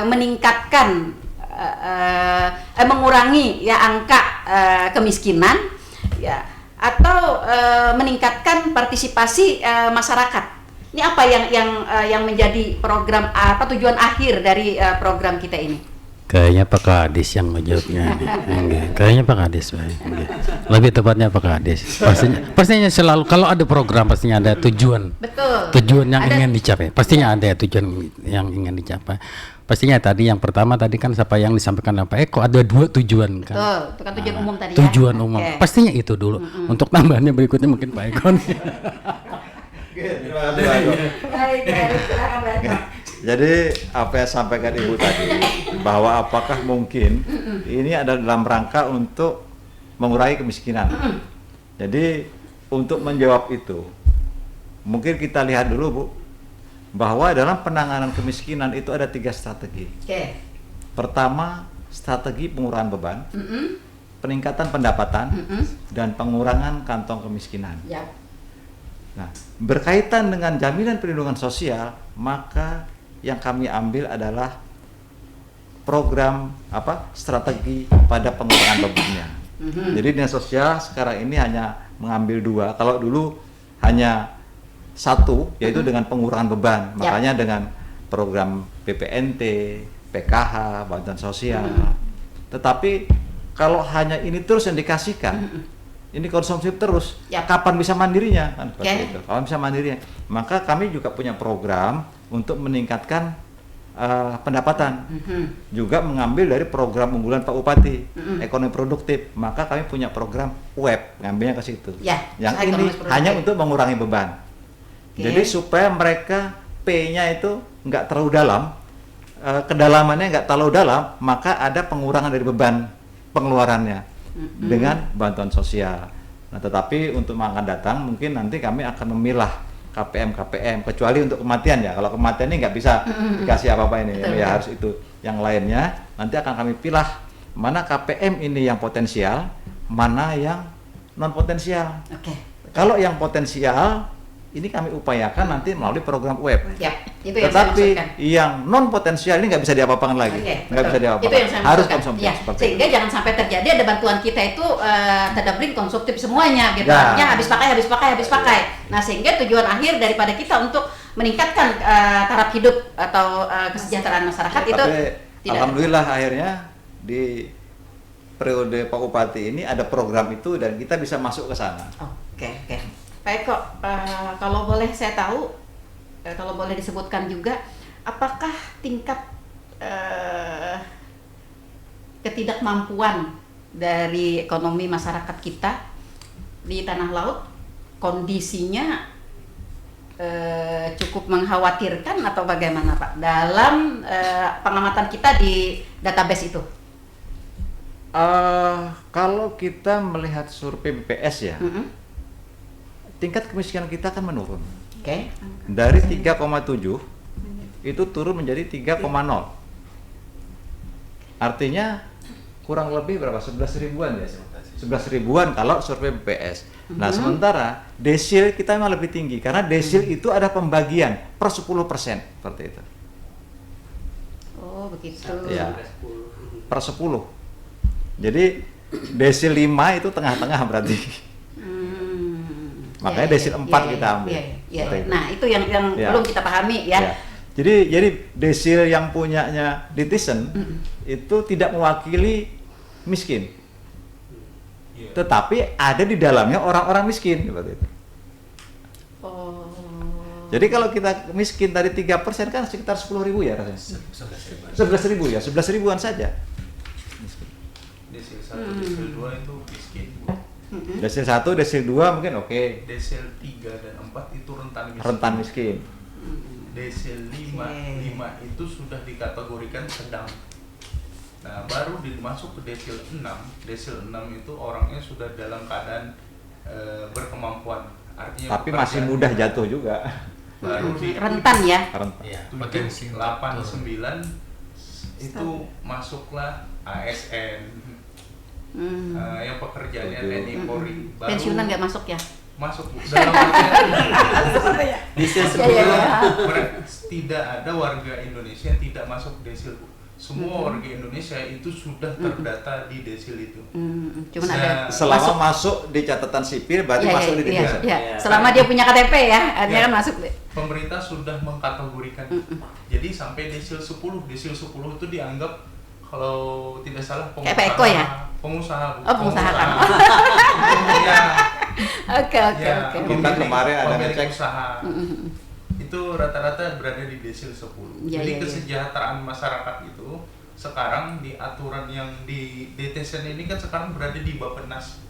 Speaker 2: meningkatkan, mengurangi ya angka kemiskinan ya, atau meningkatkan partisipasi masyarakat? Ini apa yang menjadi program, apa tujuan akhir dari program kita ini?
Speaker 6: Kayaknya Pak Kadis yang menjawabnya. Kayaknya Pak Kadis, lebih tepatnya Pak Kadis. Pastinya selalu kalau ada program pastinya ada tujuan.
Speaker 2: Betul.
Speaker 6: Tujuan yang ingin dicapai. Pastinya ada tujuan yang ingin dicapai. Pastinya tadi yang pertama tadi kan siapa yang disampaikan Pak Eko, ada 2 tujuan kan.
Speaker 2: Betul, itu kan tujuan umum tadi.
Speaker 6: Tujuan
Speaker 2: ya?
Speaker 6: umum.
Speaker 2: Okay.
Speaker 6: Pastinya itu dulu. Untuk tambahannya berikutnya mungkin Pak Eko.
Speaker 3: Terima kasih, Pak Eko.
Speaker 2: Baik, silakan Pak Eko.
Speaker 3: Jadi apa yang sampaikan Ibu tadi, bahwa apakah mungkin ini ada dalam rangka untuk mengurangi kemiskinan. Jadi untuk menjawab itu, mungkin kita lihat dulu, Bu, bahwa dalam penanganan kemiskinan itu ada 3 strategi. Pertama, strategi pengurangan beban, peningkatan pendapatan, dan pengurangan kantong kemiskinan. Nah, berkaitan dengan jaminan perlindungan sosial, maka yang kami ambil adalah program strategi pada pengurangan bebannya. Jadi dinas sosial sekarang ini hanya mengambil 2. Kalau dulu hanya 1, yaitu dengan pengurangan beban. Makanya dengan program PPNT, PKH, bantuan sosial. Tetapi kalau hanya ini terus yang dikasihkan, ini konsumsi terus, kapan bisa mandirinya kan seperti itu. Kapan bisa mandirinya? Maka kami juga punya program untuk meningkatkan pendapatan. Juga mengambil dari program unggulan Pak Bupati, ekonomi produktif. Maka kami punya program web, ngambilnya ke situ. Yang ini hanya untuk mengurangi beban. Jadi supaya mereka P-nya itu nggak terlalu dalam, kedalamannya nggak terlalu dalam, maka ada pengurangan dari beban pengeluarannya dengan bantuan sosial. Nah, tetapi untuk yang akan datang mungkin nanti kami akan memilah KPM, kecuali untuk kematian ya. Kalau kematian ini nggak bisa dikasih apa-apa ini, ya harus itu. Yang lainnya nanti akan kami pilah mana KPM ini yang potensial, mana yang non potensial. Kalau yang potensial ini kami upayakan nanti melalui program web.
Speaker 2: Itu
Speaker 3: tetapi yang non potensial ini nggak bisa diapa-apakan lagi, nggak bisa diapa-apakan. Harus konsumtif
Speaker 2: sehingga jangan sampai terjadi ada bantuan kita itu terdabling konsumtif semuanya, gitu. Artinya habis pakai. Nah, sehingga tujuan akhir daripada kita untuk meningkatkan taraf hidup atau kesejahteraan masyarakat itu tidak.
Speaker 3: Alhamdulillah akhirnya di periode Pak Bupati ini ada program itu dan kita bisa masuk ke sana.
Speaker 2: Oke. Pak Eko, kalau boleh saya tahu, kalau boleh disebutkan juga, apakah tingkat ketidakmampuan dari ekonomi masyarakat kita di Tanah Laut kondisinya cukup mengkhawatirkan atau bagaimana, Pak, dalam pengamatan kita di database itu?
Speaker 3: Kalau kita melihat survei BPS ya, tingkat kemiskinan kita akan menurun. Dari 3,7 itu turun menjadi 3,0. Artinya kurang lebih berapa? 11 ribuan ya? 11 ribuan kalau survei BPS. Nah, sementara desil kita memang lebih tinggi karena desil itu ada pembagian per 10%, seperti itu.
Speaker 2: Oh, begitu.
Speaker 3: Ya, per 10. Jadi desil 5 itu tengah-tengah berarti. Makanya desil 4 kita ambil.
Speaker 2: Nah, itu yang belum kita pahami ya.
Speaker 3: Jadi desil yang punyanya netizen itu tidak mewakili miskin. Tetapi ada di dalamnya orang-orang miskin seperti itu. Jadi kalau kita miskin tadi 3% kan sekitar 10.000 ya rasanya. 11.000 ya, 11.000-an saja. Miskin.
Speaker 5: Desil 1, desil 2 itu miskin.
Speaker 3: Desil 1, desil 2 mungkin oke.
Speaker 5: Desil 3 dan 4 itu rentan miskin.
Speaker 3: Rentan miskin.
Speaker 5: Desil 5 itu sudah dikategorikan sedang. Nah, baru masuk ke desil 6. Desil 6 itu orangnya sudah dalam keadaan berkemampuan. Artinya
Speaker 3: tapi masih mudah jatuh juga.
Speaker 5: Baru di
Speaker 2: rentan ya.
Speaker 5: Ya, potensi 8, 9 itu masuklah ASN. Yang pekerjaannya TNI Polri.
Speaker 2: Pensiunan nggak masuk ya?
Speaker 5: Masuk dalam artian
Speaker 7: desil 10
Speaker 5: tidak ada warga Indonesia yang tidak masuk desil. Semua warga Indonesia itu sudah terdata di desil itu.
Speaker 2: Cuman ada
Speaker 3: selama masuk di catatan sipil berarti masuk di desil.
Speaker 2: Selama dia punya KTP ya, dia kan masuk.
Speaker 5: Pemerintah sudah mengkategorikan. Jadi sampai desil 10 itu dianggap kalau tidak salah pengusaha. Pengusaha.
Speaker 2: Oh, pengusaha kan. Oke.
Speaker 3: Kita kemarin ada ngecek
Speaker 5: usaha. Itu rata-rata berada di desil 10. Jadi kesejahteraan masyarakat itu sekarang di aturan yang di DTSN ini kan sekarang berada di Bappenas.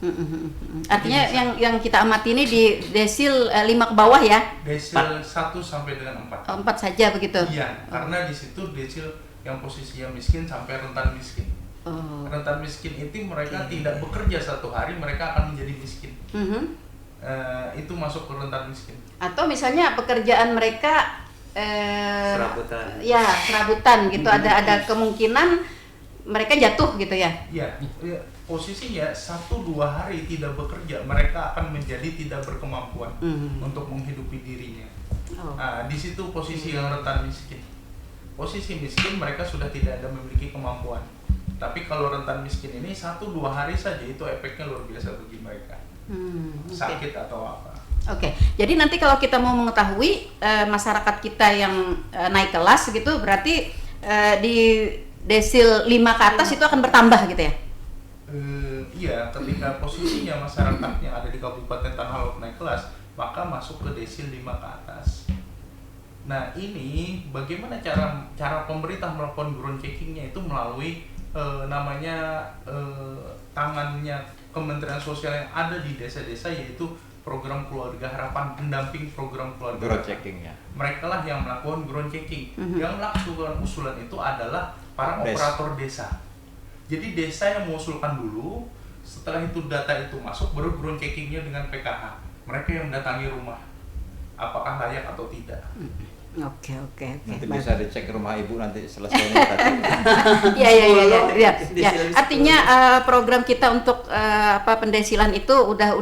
Speaker 2: Artinya yang kita amati ini di desil 5 ke bawah ya?
Speaker 5: Desil 1 sampai dengan 4.
Speaker 2: 4 saja begitu?
Speaker 5: Iya, karena di situ desil yang posisinya miskin sampai rentan miskin. Rentan miskin itu mereka tidak bekerja 1 hari mereka akan menjadi miskin. Itu masuk ke rentan miskin.
Speaker 2: Atau misalnya pekerjaan mereka
Speaker 7: serabutan.
Speaker 2: Ya, serabutan gitu. Ada kemungkinan mereka jatuh gitu ya?
Speaker 5: Iya, posisinya 1-2 hari tidak bekerja mereka akan menjadi tidak berkemampuan untuk menghidupi dirinya. Nah, di situ posisi yang rentan miskin. Posisi miskin mereka sudah tidak ada memiliki kemampuan. Tapi kalau rentan miskin ini 1-2 hari saja itu efeknya luar biasa bagi mereka. Sakit atau apa.
Speaker 2: Oke, jadi nanti kalau kita mau mengetahui masyarakat kita yang naik kelas gitu, berarti di desil 5 ke atas itu akan bertambah gitu ya?
Speaker 5: Iya, ketika posisinya masyarakat yang ada di Kabupaten Tanah Lot naik kelas, maka masuk ke desil 5 ke atas. Nah, ini bagaimana cara pemerintah melakukan ground checkingnya itu melalui tangannya Kementerian Sosial yang ada di desa-desa, yaitu program keluarga harapan, pendamping program keluarga
Speaker 3: ground checkingnya.
Speaker 5: Mereka lah yang melakukan ground checking. Yang melakukan usulan itu adalah para operator desa. Jadi desa yang mengusulkan dulu, setelah itu data itu masuk baru ground checkingnya dengan PKH. Mereka yang mendatangi rumah, apakah layak atau tidak.
Speaker 2: Oke.
Speaker 3: Nanti bisa dicek rumah ibu nanti selesainya tadi.
Speaker 2: Iya. Artinya program kita untuk pendesilan itu udah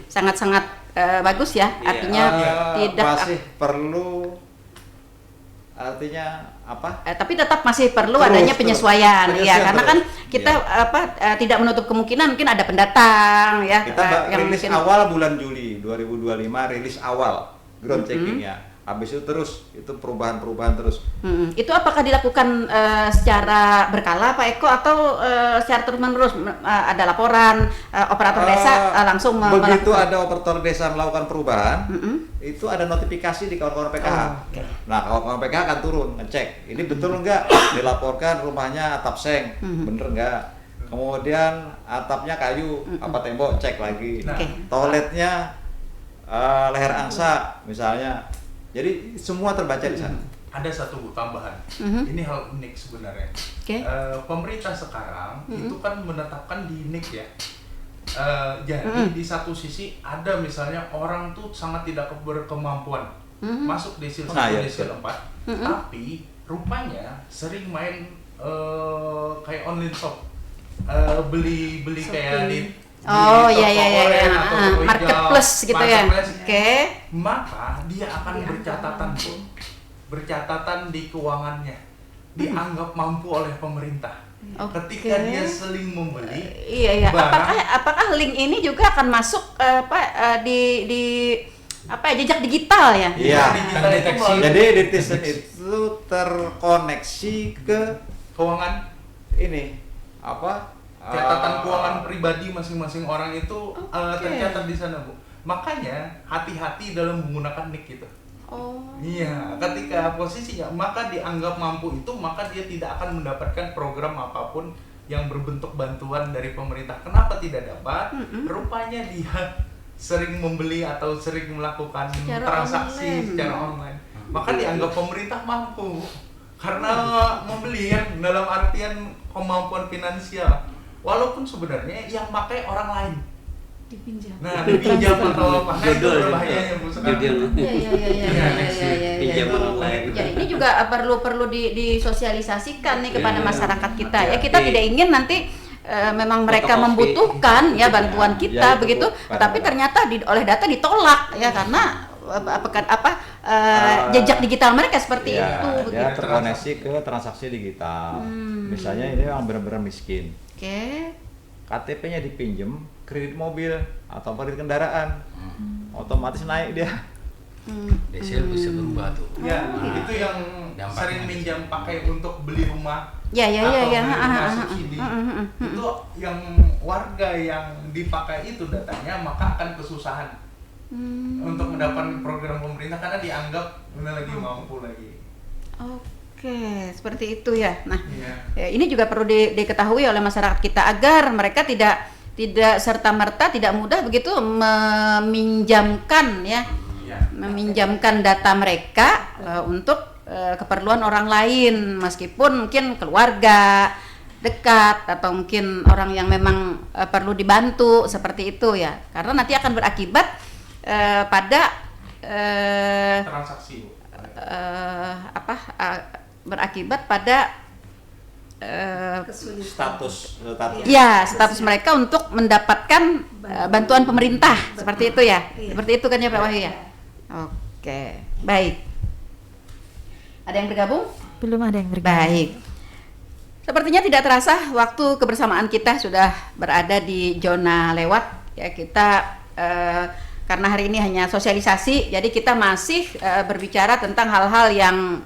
Speaker 2: sangat-sangat bagus ya. Artinya tidak
Speaker 3: masih perlu, artinya apa?
Speaker 2: Tapi tetap masih perlu adanya penyesuaian ya, karena kan kita tidak menutup kemungkinan mungkin ada pendatang ya.
Speaker 3: Kita rilis awal bulan Juli 2025, rilis awal ground checkingnya. Habis itu terus itu perubahan terus.
Speaker 2: Itu apakah dilakukan secara berkala Pak Eko atau secara terus menerus ada laporan operator desa langsung
Speaker 3: begitu ada operator desa melakukan perubahan, itu ada notifikasi di kawan-kawan PKH. Nah, kawan-kawan PKH akan turun ngecek ini betul enggak, dilaporkan rumahnya atap seng, bener enggak. Kemudian atapnya kayu, apa tembok, cek lagi. Toiletnya leher angsa misalnya. Jadi semua terbaca di sana.
Speaker 5: Ada satu tambahan. Ini hal unik sebenarnya. Pemerintah sekarang itu kan menetapkan di NIK ya. Jadi di satu sisi ada misalnya orang tuh sangat tidak berkemampuan masuk desil 1, desil 4, tapi rupanya sering main kayak online shop, beli kayak di
Speaker 2: marketplace gitu ya.
Speaker 5: Maka dia akan bercatatan di keuangannya, dianggap mampu oleh pemerintah. Ketika dia seling membeli barang,
Speaker 2: apakah link ini juga akan masuk di jejak digital ya?
Speaker 3: Iya.
Speaker 5: Deteksi.
Speaker 3: Jadi Ditizen itu terkoneksi ke
Speaker 5: Keuangan
Speaker 3: ini apa?
Speaker 5: catatan keuangan pribadi masing-masing orang itu tercatat di sana, Bu. Makanya hati-hati dalam menggunakan NIK itu.
Speaker 2: Oh.
Speaker 5: Iya, ketika posisinya maka dianggap mampu itu, maka dia tidak akan mendapatkan program apapun yang berbentuk bantuan dari pemerintah. Kenapa tidak dapat? Rupanya dia sering membeli atau sering melakukan transaksi secara online. Maka dianggap pemerintah mampu karena membeli ya, dalam artian kemampuan finansial. Walaupun sebenarnya yang pakai orang lain.
Speaker 8: Dipinjam.
Speaker 5: Nah, dipinjam atau apa? Nah, itu berbahayanya, Bu, sekarang.
Speaker 2: Iya. Ya, ini juga perlu disosialisasikan nih kepada masyarakat kita ya. Kita tidak ingin nanti memang mereka membutuhkan ya bantuan kita begitu, tapi ternyata oleh data ditolak ya karena jejak digital mereka seperti itu.
Speaker 3: Dia terkoneksi ke transaksi digital. Misalnya ini yang benar-benar miskin.
Speaker 2: Oke.
Speaker 3: KTP-nya dipinjem, kredit mobil atau kredit kendaraan, otomatis naik dia.
Speaker 6: Desil bisa berubah tuh.
Speaker 5: Ya, itu yang sering minjam pakai untuk beli rumah.
Speaker 2: Ya.
Speaker 5: Beli rumah subsidi. Itu yang warga yang dipakai itu datanya, maka akan kesusahan untuk mendapatkan program pemerintah karena dianggap lagi mampu lagi.
Speaker 2: Oke, seperti itu ya. Nah, ya, ini juga perlu diketahui oleh masyarakat kita agar mereka tidak serta-merta tidak mudah begitu meminjamkan meminjamkan data mereka untuk keperluan orang lain, meskipun mungkin keluarga dekat atau mungkin orang yang memang perlu dibantu seperti itu ya. Karena nanti akan berakibat pada
Speaker 5: transaksi.
Speaker 2: Berakibat pada status mereka untuk mendapatkan bantuan pemerintah seperti itu ya. Seperti itu kan ya Pak Wahyu ya. Oke, baik. Ada yang bergabung?
Speaker 1: Belum ada yang bergabung.
Speaker 2: Baik. Sepertinya tidak terasa waktu kebersamaan kita sudah berada di zona lewat ya. Kita karena hari ini hanya sosialisasi, jadi kita masih berbicara tentang hal-hal yang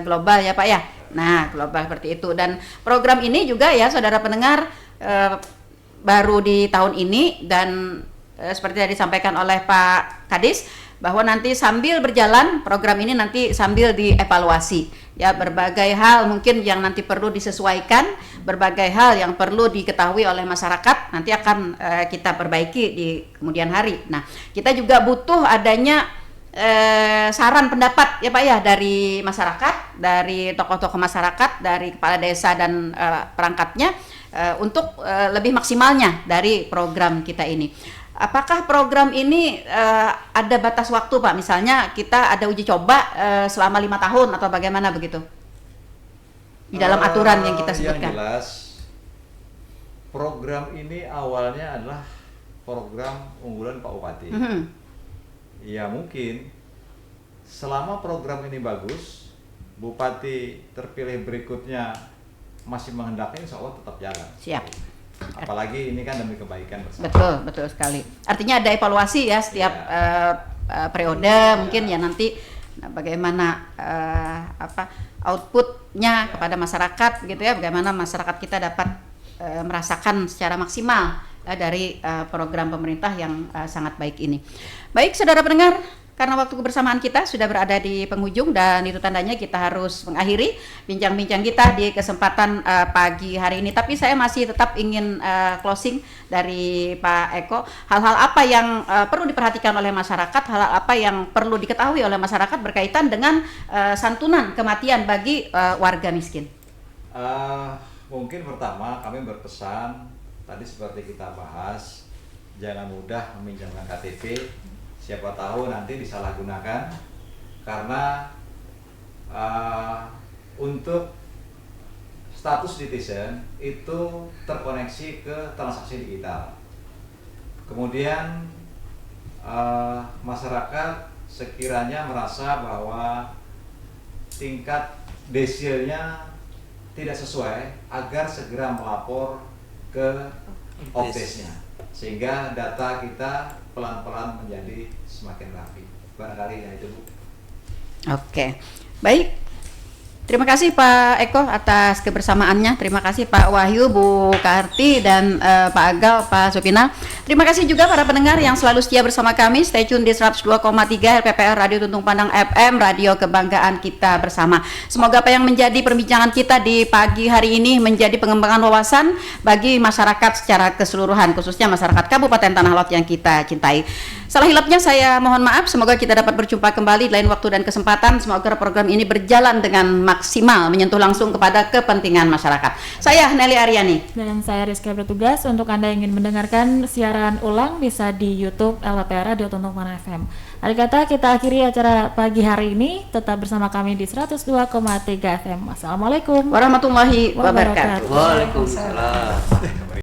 Speaker 2: global ya Pak ya. Nah, global seperti itu, dan program ini juga ya saudara pendengar baru di tahun ini, dan seperti yang disampaikan oleh Pak Kadis bahwa nanti sambil berjalan program ini nanti sambil dievaluasi ya, berbagai hal mungkin yang nanti perlu disesuaikan, berbagai hal yang perlu diketahui oleh masyarakat nanti akan kita perbaiki di kemudian hari. Nah, kita juga butuh adanya saran pendapat ya Pak ya dari masyarakat, dari tokoh-tokoh masyarakat, dari kepala desa dan perangkatnya untuk lebih maksimalnya dari program kita ini. Apakah program ini ada batas waktu Pak? Misalnya kita ada uji coba selama 5 tahun atau bagaimana begitu? Di dalam aturan yang kita sebutkan.
Speaker 3: Yang jelas program ini awalnya adalah program unggulan Pak Bupati. Ya mungkin selama program ini bagus, Bupati terpilih berikutnya masih menghendaki, insya Allah tetap jalan.
Speaker 2: Siap.
Speaker 3: Apalagi ini kan demi kebaikan bersama.
Speaker 2: Betul sekali. Artinya ada evaluasi ya setiap periode mungkin ya nanti bagaimana outputnya kepada masyarakat gitu ya, bagaimana masyarakat kita dapat merasakan secara maksimal dari program pemerintah yang sangat baik ini. Baik saudara pendengar, karena waktu kebersamaan kita sudah berada di penghujung dan itu tandanya kita harus mengakhiri bincang-bincang kita di kesempatan pagi hari ini. Tapi saya masih tetap ingin closing dari Pak Eko. Hal-hal apa yang perlu diperhatikan oleh masyarakat, hal-hal apa yang perlu diketahui oleh masyarakat berkaitan dengan santunan kematian bagi warga miskin?
Speaker 3: Mungkin pertama kami berpesan, tadi seperti kita bahas, jangan mudah meminjamkan KTP. Siapa tahu nanti disalahgunakan, karena untuk status Ditizen itu terkoneksi ke transaksi digital. Kemudian masyarakat sekiranya merasa bahwa tingkat desilnya tidak sesuai, agar segera melapor ke Opdesnya, sehingga data kita pelan-pelan menjadi semakin rapi. Barangkali ya itu, Bu.
Speaker 2: Oke, baik. Terima kasih Pak Eko atas kebersamaannya. Terima kasih Pak Wahyu, Bu Karti, dan Pak Agal, Pak Supina. Terima kasih juga para pendengar yang selalu setia bersama kami. Stay tune di 102,3 RPPR Radio Tuntung Pandang FM, radio kebanggaan kita bersama. Semoga apa yang menjadi perbincangan kita di pagi hari ini menjadi pengembangan wawasan bagi masyarakat secara keseluruhan, khususnya masyarakat Kabupaten Tanah Lot yang kita cintai. Salah hilapnya saya mohon maaf. Semoga kita dapat berjumpa kembali lain waktu dan kesempatan. Semoga program ini berjalan dengan maksimal, menyentuh langsung kepada kepentingan masyarakat. Saya Nelly Aryani.
Speaker 1: Dan saya Rizky bertugas. Untuk Anda yang ingin mendengarkan siaran ulang bisa di YouTube LPR Radio Tuntung Pandang FM. Hari kata kita akhiri acara pagi hari ini. Tetap bersama kami di 102,3 FM. Assalamualaikum
Speaker 2: warahmatullahi wabarakatuh.
Speaker 4: Waalaikumsalam.